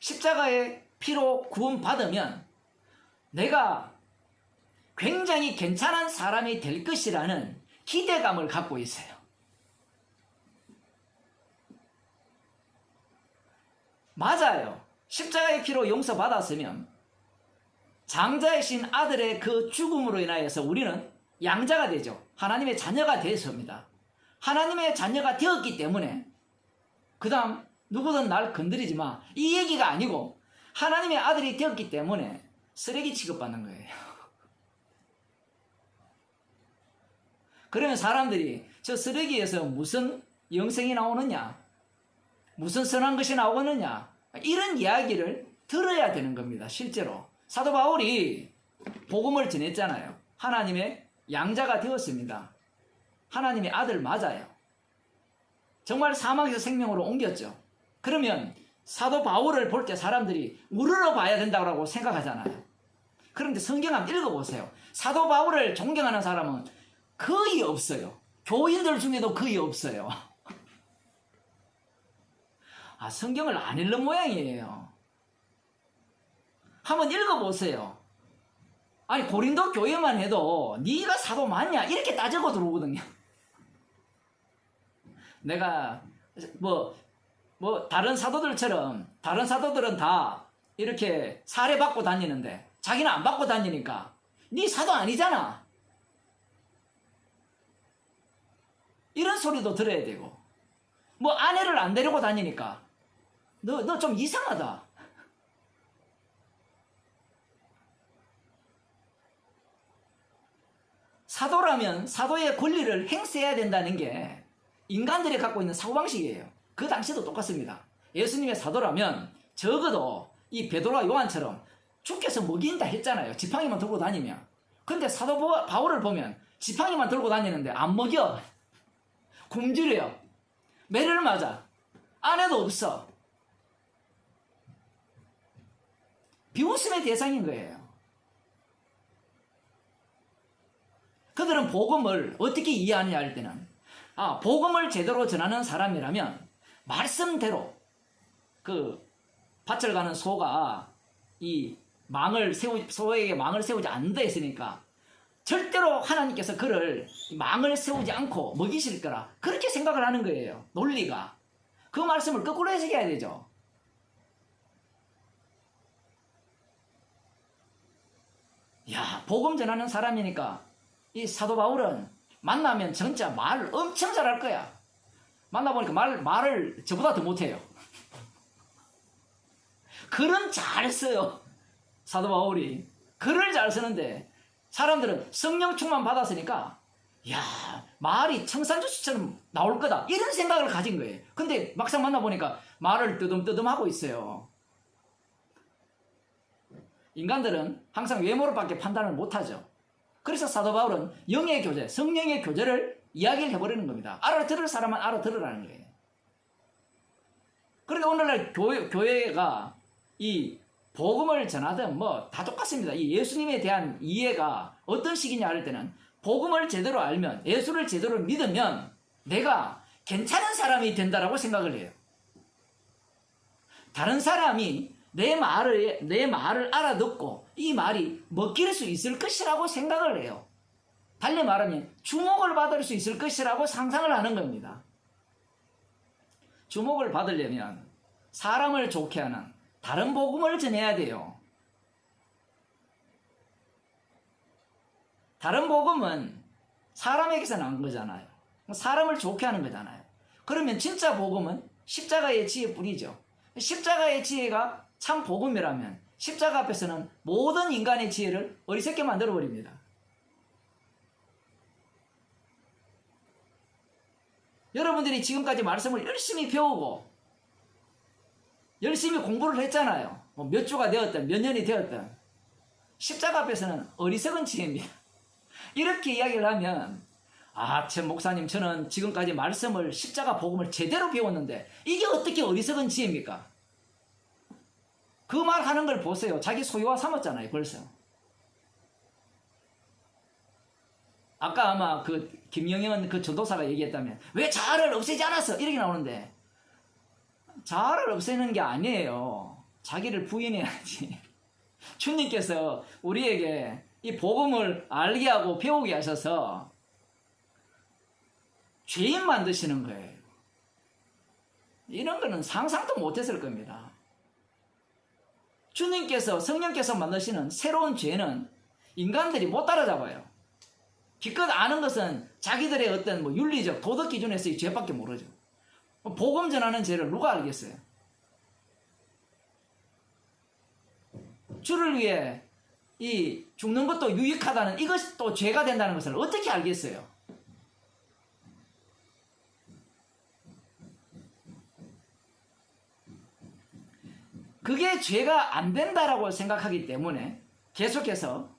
Speaker 1: 십자가의 피로 구원받으면 내가 굉장히 괜찮은 사람이 될 것이라는 기대감을 갖고 있어요. 맞아요. 십자가의 피로 용서받았으면 장자이신 아들의 그 죽음으로 인하여서 우리는 양자가 되죠. 하나님의 자녀가 되었습니다. 하나님의 자녀가 되었기 때문에 그 다음 누구든 날 건드리지 마, 이 얘기가 아니고 하나님의 아들이 되었기 때문에 쓰레기 취급받는 거예요. 그러면 사람들이 저 쓰레기에서 무슨 영생이 나오느냐, 무슨 선한 것이 나오느냐, 이런 이야기를 들어야 되는 겁니다. 실제로 사도 바울이 복음을 전했잖아요. 하나님의 양자가 되었습니다. 하나님의 아들 맞아요. 정말 사망에서 생명으로 옮겼죠. 그러면 사도 바울을 볼 때 사람들이 우러러 봐야 된다고 생각하잖아요. 그런데 성경 한번 읽어보세요. 사도 바울을 존경하는 사람은 거의 없어요. 교인들 중에도 거의 없어요. 아, 성경을 안 읽는 모양이에요. 한번 읽어보세요. 아니, 고린도 교회만 해도 네가 사도 맞냐 이렇게 따지고 들어오거든요. 내가 다른 사도들처럼, 다른 사도들은 다 이렇게 사례받고 다니는데 자기는 안 받고 다니니까 네 사도 아니잖아, 이런 소리도 들어야 되고, 아내를 안 데리고 다니니까 너 좀 이상하다. 사도라면 사도의 권리를 행사해야 된다는 게 인간들이 갖고 있는 사고방식이에요. 그 당시도 똑같습니다. 예수님의 사도라면 적어도 이 베드로와 요한처럼 주께서 먹인다 했잖아요. 지팡이만 들고 다니면. 근데 사도 바울을 보면 지팡이만 들고 다니는데 안 먹여. 굶주려요. 매를 맞아. 아내도 없어. 비웃음의 대상인 거예요. 그들은 복음을 어떻게 이해하느냐 할 때는, 복음을 제대로 전하는 사람이라면 말씀대로 그 밭을 가는 소가 이 소에게 망을 세우지 않는다 했으니까 절대로 하나님께서 그를 망을 세우지 않고 먹이실 거라 그렇게 생각을 하는 거예요. 논리가. 그 말씀을 거꾸로 해석해야 되죠. 야, 복음 전하는 사람이니까 이 사도 바울은 만나면 진짜 말을 엄청 잘할 거야. 만나보니까 말을 저보다 더 못해요. 글은 잘 써요. 사도 바울이 글을 잘 쓰는데 사람들은 성령 충만 받았으니까 야, 말이 청산주스처럼 나올 거다 이런 생각을 가진 거예요. 근데 막상 만나보니까 말을 뜨듬뜨듬 하고 있어요. 인간들은 항상 외모로밖에 판단을 못하죠. 그래서 사도 바울은 영의 교제, 성령의 교제를 이야기를 해버리는 겁니다. 알아들을 사람은 알아들으라는 거예요. 그런데 오늘날 교회가 이 복음을 전하든 다 똑같습니다. 이 예수님에 대한 이해가 어떤 식이냐 할 때는 복음을 제대로 알면, 예수를 제대로 믿으면 내가 괜찮은 사람이 된다라고 생각을 해요. 다른 사람이 내 말을 알아듣고 이 말이 먹힐 수 있을 것이라고 생각을 해요. 달리 말하면 주목을 받을 수 있을 것이라고 상상을 하는 겁니다. 주목을 받으려면 사람을 좋게 하는 다른 복음을 전해야 돼요. 다른 복음은 사람에게서 난 거잖아요. 사람을 좋게 하는 거잖아요. 그러면 진짜 복음은 십자가의 지혜뿐이죠. 십자가의 지혜가 참 복음이라면 십자가 앞에서는 모든 인간의 지혜를 어리석게 만들어버립니다. 여러분들이 지금까지 말씀을 열심히 배우고 열심히 공부를 했잖아요. 몇 주가 되었든 몇 년이 되었든 십자가 앞에서는 어리석은 지혜입니다. 이렇게 이야기를 하면 참 목사님, 저는 지금까지 말씀을 십자가 복음을 제대로 배웠는데 이게 어떻게 어리석은 지혜입니까? 그 말 하는 걸 보세요. 자기 소유화 삼았잖아요, 벌써. 아까 아마 그 김영현 그 전도사가 얘기했다면 왜 자아를 없애지 않았어? 이렇게 나오는데 자아를 없애는 게 아니에요. 자기를 부인해야지. 주님께서 우리에게 이 복음을 알게 하고 배우게 하셔서 죄인 만드시는 거예요. 이런 거는 상상도 못했을 겁니다. 주님께서, 성령께서 만드시는 새로운 죄는 인간들이 못 따라잡아요. 기껏 아는 것은 자기들의 어떤 윤리적, 도덕 기준에서의 죄밖에 모르죠. 복음 전하는 죄를 누가 알겠어요? 주를 위해 이 죽는 것도 유익하다는, 이것이 또 죄가 된다는 것을 어떻게 알겠어요? 그게 죄가 안 된다라고 생각하기 때문에 계속해서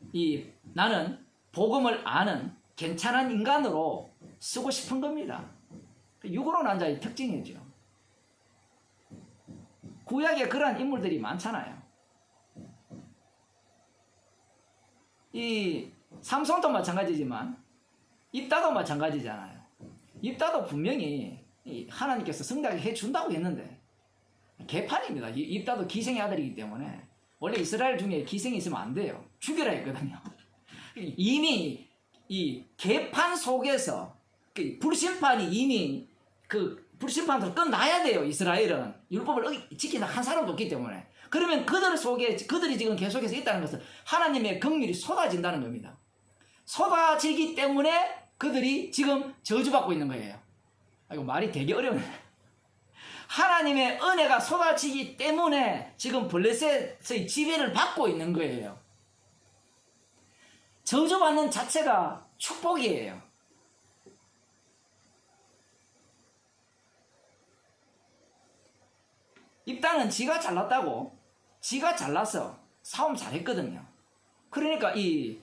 Speaker 1: 나는 복음을 아는 괜찮은 인간으로 쓰고 싶은 겁니다. 육으로 난 자의 특징이죠. 구약에 그러한 인물들이 많잖아요. 이 삼손도 마찬가지지만 입다도 마찬가지잖아요. 입다도 분명히 하나님께서 성하게 해준다고 했는데 개판입니다. 입다도 기생의 아들이기 때문에 원래 이스라엘 중에 기생이 있으면 안 돼요. 죽여라 했거든요. 이미 이 개판 속에서 불심판이 이미 불심판으로 끝나야 돼요. 이스라엘은 율법을 지키는 한 사람도 없기 때문에. 그러면 그들 속에 그들이 지금 계속해서 있다는 것은 하나님의 긍휼이 쏟아진다는 겁니다. 쏟아지기 때문에 그들이 지금 저주받고 있는 거예요. 이거 말이 되게 어려워요. 하나님의 은혜가 쏟아지기 때문에 지금 블레셋의 지배를 받고 있는 거예요. 저주받는 자체가 축복이에요. 입다는 지가 잘났다고, 지가 잘나서 싸움 잘했거든요. 그러니까 이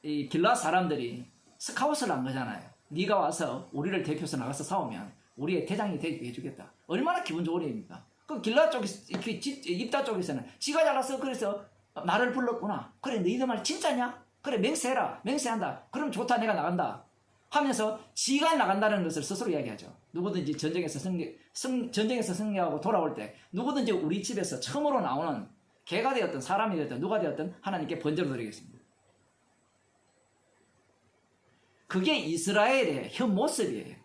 Speaker 1: 길라 사람들이 스카웃을 한 거잖아요. 네가 와서 우리를 대표해서 나가서 싸우면 우리의 대장이 해주겠다. 얼마나 기분 좋은 일입니까? 그 길라 쪽에서, 입다 쪽에서는 지가 잘났어. 그래서 나를 불렀구나. 그래, 너희들 말 진짜냐? 그래, 맹세해라. 맹세한다. 그럼 좋다. 내가 나간다. 하면서 지가 나간다는 것을 스스로 이야기하죠. 누구든지 전쟁에서 승리하고 돌아올 때 누구든지 우리 집에서 처음으로 나오는 개가 되었든 사람이 되었든 누가 되었든 하나님께 번제로 드리겠습니다. 그게 이스라엘의 현 모습이에요.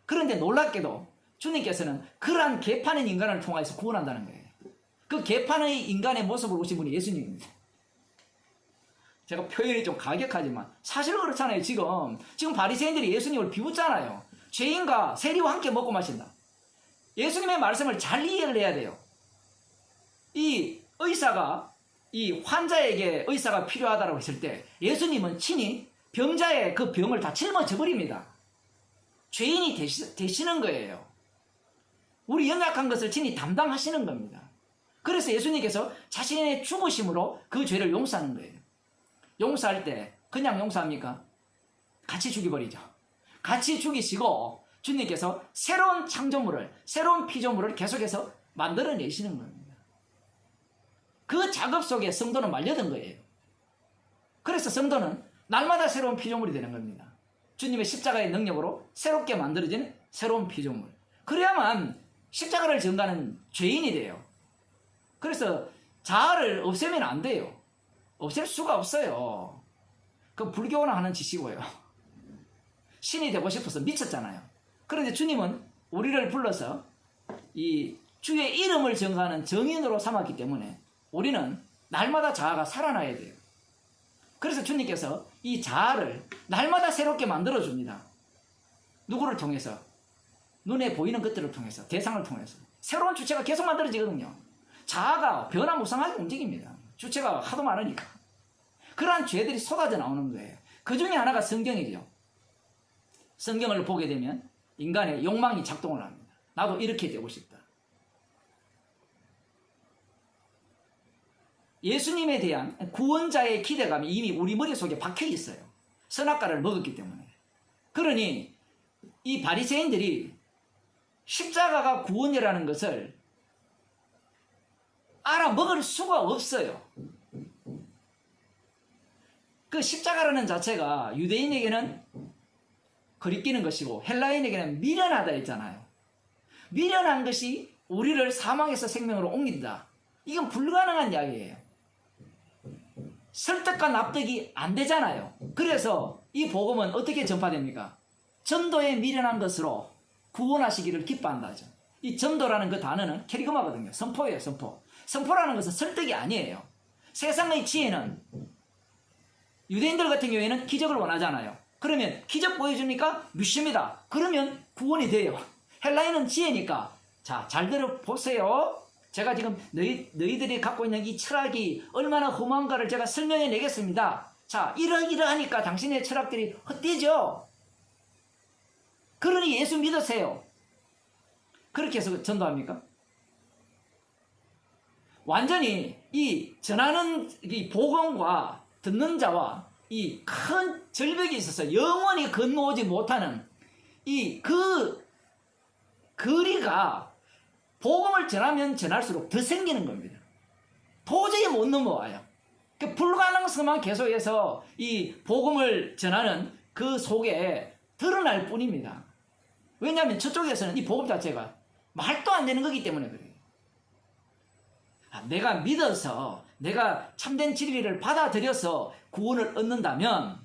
Speaker 1: 그런데 놀랍게도 주님께서는 그러한 개판인 인간을 통해서 구원한다는 거예요. 그 개판의 인간의 모습을 오신 분이 예수님입니다. 제가 표현이 좀 가격하지만 사실 그렇잖아요. 지금 바리새인들이 예수님을 비웃잖아요. 죄인과 세리와 함께 먹고 마신다. 예수님의 말씀을 잘 이해를 해야 돼요. 이 의사가 이 환자에게 의사가 필요하다고 했을 때 예수님은 친히 병자의 그 병을 다 짊어져 버립니다. 죄인이 되시는 거예요. 우리 연약한 것을 친히 담당하시는 겁니다. 그래서 예수님께서 자신의 죽으심으로 그 죄를 용서하는 거예요. 용서할 때 그냥 용서합니까? 같이 죽여버리죠. 같이 죽이시고 주님께서 새로운 창조물을, 새로운 피조물을 계속해서 만들어내시는 겁니다. 그 작업 속에 성도는 말려든 거예요. 그래서 성도는 날마다 새로운 피조물이 되는 겁니다. 주님의 십자가의 능력으로 새롭게 만들어진 새로운 피조물. 그래야만 십자가를 전가하는 죄인이 돼요. 그래서 자아를 없애면 안 돼요. 없앨 수가 없어요. 그 불교나 하는 짓이고요. 신이 되고 싶어서 미쳤잖아요. 그런데 주님은 우리를 불러서 이 주의 이름을 전가하는 정인으로 삼았기 때문에 우리는 날마다 자아가 살아나야 돼요. 그래서 주님께서 이 자아를 날마다 새롭게 만들어줍니다. 누구를 통해서? 눈에 보이는 것들을 통해서, 대상을 통해서. 새로운 주체가 계속 만들어지거든요. 자아가 변화무쌍하게 움직입니다. 주체가 하도 많으니까. 그러한 죄들이 쏟아져 나오는 거예요. 그 중에 하나가 성경이죠. 성경을 보게 되면 인간의 욕망이 작동을 합니다. 나도 이렇게 되고 싶다. 예수님에 대한 구원자의 기대감이 이미 우리 머릿속에 박혀 있어요. 선악과를 먹었기 때문에. 그러니 이 바리새인들이 십자가가 구원이라는 것을 알아먹을 수가 없어요. 그 십자가라는 자체가 유대인에게는 거리끼는 것이고 헬라인에게는 미련하다 했잖아요. 미련한 것이 우리를 사망에서 생명으로 옮긴다. 이건 불가능한 이야기예요. 설득과 납득이 안 되잖아요. 그래서 이 복음은 어떻게 전파됩니까? 전도에 미련한 것으로 구원하시기를 기뻐한다죠. 이 전도라는 그 단어는 캐리그마거든요. 선포예요, 선포. 선포라는 것은 설득이 아니에요. 세상의 지혜는 유대인들 같은 경우에는 기적을 원하잖아요. 그러면 기적 보여주니까 믿습니다. 그러면 구원이 돼요. 헬라인은 지혜니까 자, 잘 들어보세요. 제가 지금 너희들이 갖고 있는 이 철학이 얼마나 험한가를 제가 설명해 내겠습니다. 자, 이러이러하니까 당신의 철학들이 헛되죠. 그러니 예수 믿으세요. 그렇게 해서 전도합니까? 완전히 이 전하는 이 복음과 듣는 자와 이 큰 절벽이 있어서 영원히 건너오지 못하는 이 그 거리가 복음을 전하면 전할수록 더 생기는 겁니다. 도저히 못 넘어와요. 그 불가능성만 계속해서 이 복음을 전하는 그 속에 드러날 뿐입니다. 왜냐하면 저쪽에서는 이 복음 자체가 말도 안 되는 거기 때문에 그래요. 내가 믿어서 내가 참된 진리를 받아들여서 구원을 얻는다면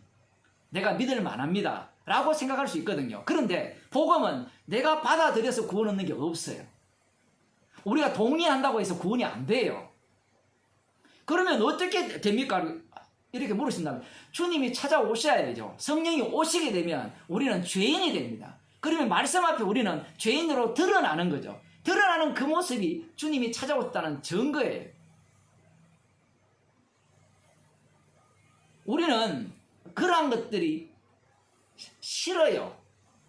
Speaker 1: 내가 믿을 만합니다 라고 생각할 수 있거든요. 그런데 복음은 내가 받아들여서 구원 얻는 게 없어요. 우리가 동의한다고 해서 구원이 안 돼요. 그러면 어떻게 됩니까? 이렇게 물으신다면 주님이 찾아오셔야죠. 성령이 오시게 되면 우리는 죄인이 됩니다. 그러면 말씀 앞에 우리는 죄인으로 드러나는 거죠. 드러나는 그 모습이 주님이 찾아왔다는 증거예요. 우리는 그러한 것들이 싫어요.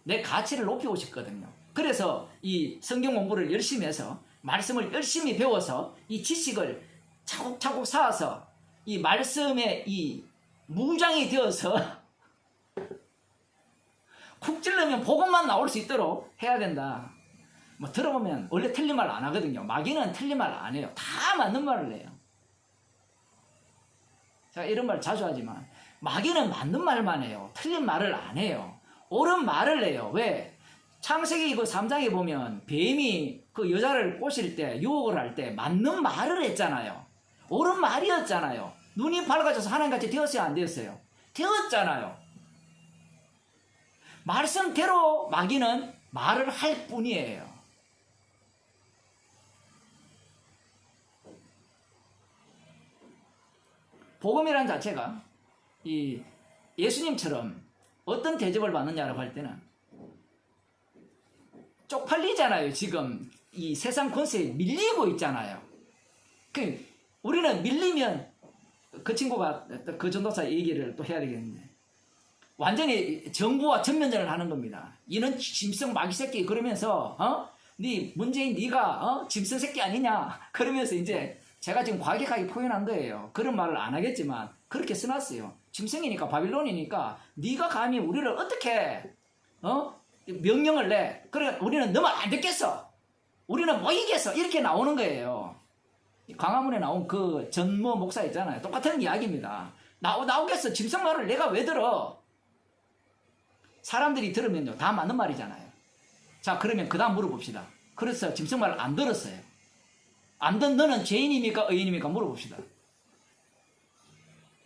Speaker 1: 내 가치를 높이고 싶거든요. 그래서 이 성경 공부를 열심히 해서 말씀을 열심히 배워서 이 지식을 차곡차곡 쌓아서 이 말씀에 이 무장이 되어서 쿡 찔르면 복음만 나올 수 있도록 해야 된다. 뭐 들어보면 원래 틀린 말 안 하거든요. 마귀는 틀린 말 안 해요. 다 맞는 말을 해요. 제가 이런 말 자주 하지만 마귀는 맞는 말만 해요. 틀린 말을 안 해요. 옳은 말을 해요. 왜? 창세기 이거 3장에 보면 뱀이 그 여자를 꼬실 때 유혹을 할 때 맞는 말을 했잖아요. 옳은 말이었잖아요. 눈이 밝아져서 하나님같이 되었어요? 안 되었어요? 되었잖아요. 말씀대로 마귀는 말을 할 뿐이에요. 복음이라는 자체가 이 예수님처럼 어떤 대접을 받느냐라고 할 때는 쪽팔리잖아요. 지금 이 세상 권세에 밀리고 있잖아요. 우리는 밀리면 그 친구가 그 전도사 얘기를 또 해야 되겠는데 완전히 정부와 전면전을 하는 겁니다. 이는 짐승 마귀 새끼 그러면서 네 문재인 네가 짐승 새끼 아니냐 그러면서 이제 제가 지금 과격하게 표현한 거예요. 그런 말을 안 하겠지만 그렇게 써놨어요. 짐승이니까 바빌론이니까 네가 감히 우리를 어떻게 명령을 내. 그래 우리는 너 말 안 듣겠어. 우리는 뭐 이겠어. 이렇게 나오는 거예요. 광화문에 나온 그 전모 목사 있잖아요. 똑같은 이야기입니다. 나오겠어. 짐승 말을 내가 왜 들어. 사람들이 들으면요 다 맞는 말이잖아요. 자 그러면 그 다음 물어봅시다. 그래서 짐승 말을 안 들었어요. 안 듣는 너는 죄인입니까 의인입니까 물어봅시다.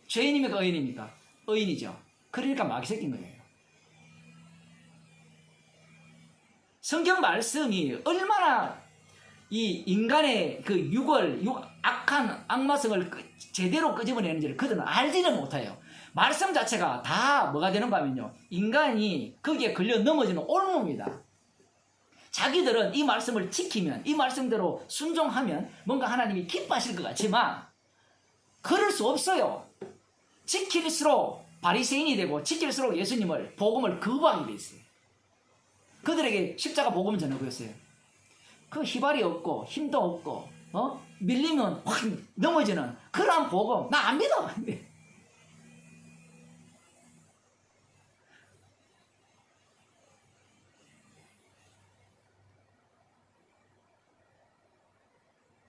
Speaker 1: 죄인입니까 의인입니까? 의인이죠. 그러니까 마귀 새끼인 거예요. 성경 말씀이 얼마나 이 인간의 그 악한 악마성을 제대로 끄집어내는지를 그들은 알지를 못해요. 말씀 자체가 다 뭐가 되는가 하면요 인간이 거기에 걸려 넘어지는 올무입니다. 자기들은 이 말씀을 지키면 이 말씀대로 순종하면 뭔가 하나님이 기뻐하실 것 같지만 그럴 수 없어요. 지킬수록 바리새인이 되고 지킬수록 예수님을 복음을 거부하게 돼 있어요. 그들에게 십자가 복음을 전하고 있어요. 그 희발이 없고 힘도 없고 밀리면 확 넘어지는 그러한 복음 나 안 믿어.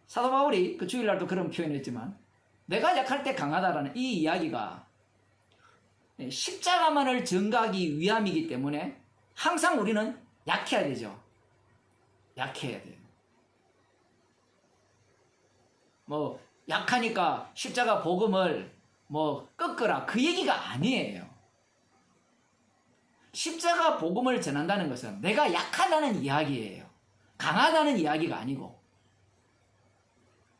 Speaker 1: 사도 바울이 그 주일날도 그런 표현했지만 내가 약할 때 강하다라는 이 이야기가 십자가만을 전가하기 위함이기 때문에 항상 우리는 약해야 되죠. 약해야 돼요. 뭐 약하니까 십자가 복음을 뭐 꺾으라 그 얘기가 아니에요. 십자가 복음을 전한다는 것은 내가 약하다는 이야기예요. 강하다는 이야기가 아니고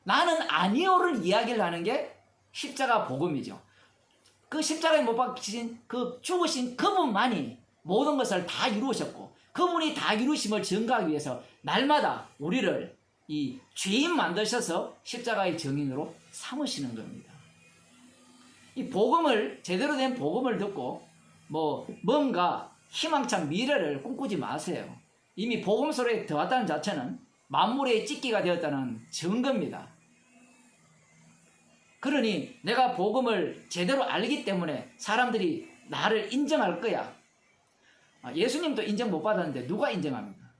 Speaker 1: 나는 아니오를 이야기를 하는 게 십자가 복음이죠. 그 십자가에 못 박히신 그 죽으신 그분만이 모든 것을 다 이루셨고 그분이 다 이루심을 증거하기 위해서 날마다 우리를 이 죄인 만드셔서 십자가의 증인으로 삼으시는 겁니다. 이 복음을 제대로 된 복음을 듣고 뭐 뭔가 희망찬 미래를 꿈꾸지 마세요. 이미 복음 속에 들어왔다는 자체는 만물의 찢기가 되었다는 증거입니다. 그러니 내가 복음을 제대로 알기 때문에 사람들이 나를 인정할 거야. 예수님도 인정 못 받았는데 누가 인정합니까?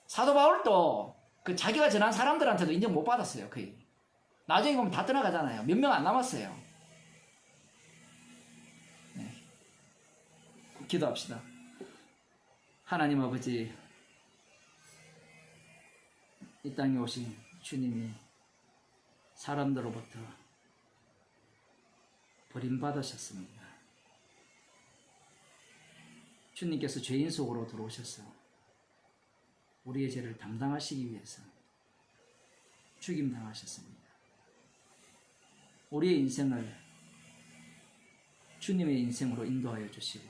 Speaker 1: 사도 바울도 그 자기가 전한 사람들한테도 인정 못 받았어요. 거의. 나중에 보면 다 떠나가잖아요. 몇 명 안 남았어요. 네. 기도합시다. 하나님 아버지, 이 땅에 오신 주님이 사람들로부터 버림받으셨습니다. 주님께서 죄인 속으로 들어오셔서 우리의 죄를 담당하시기 위해서 죽임당하셨습니다. 우리의 인생을 주님의 인생으로 인도하여 주시고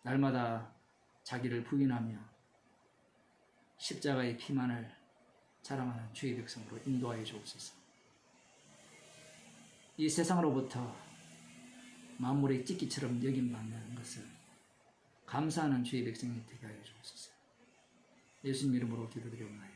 Speaker 1: 날마다 자기를 부인하며 십자가의 피만을 자랑하는 주의 백성으로 인도하여 주옵소서. 이 세상으로부터 만물의 찢기처럼 여김받는 것을 감사하는 주의 백성이 되게 하여 주옵소서. 예수님 이름으로 기도드리옵나이다.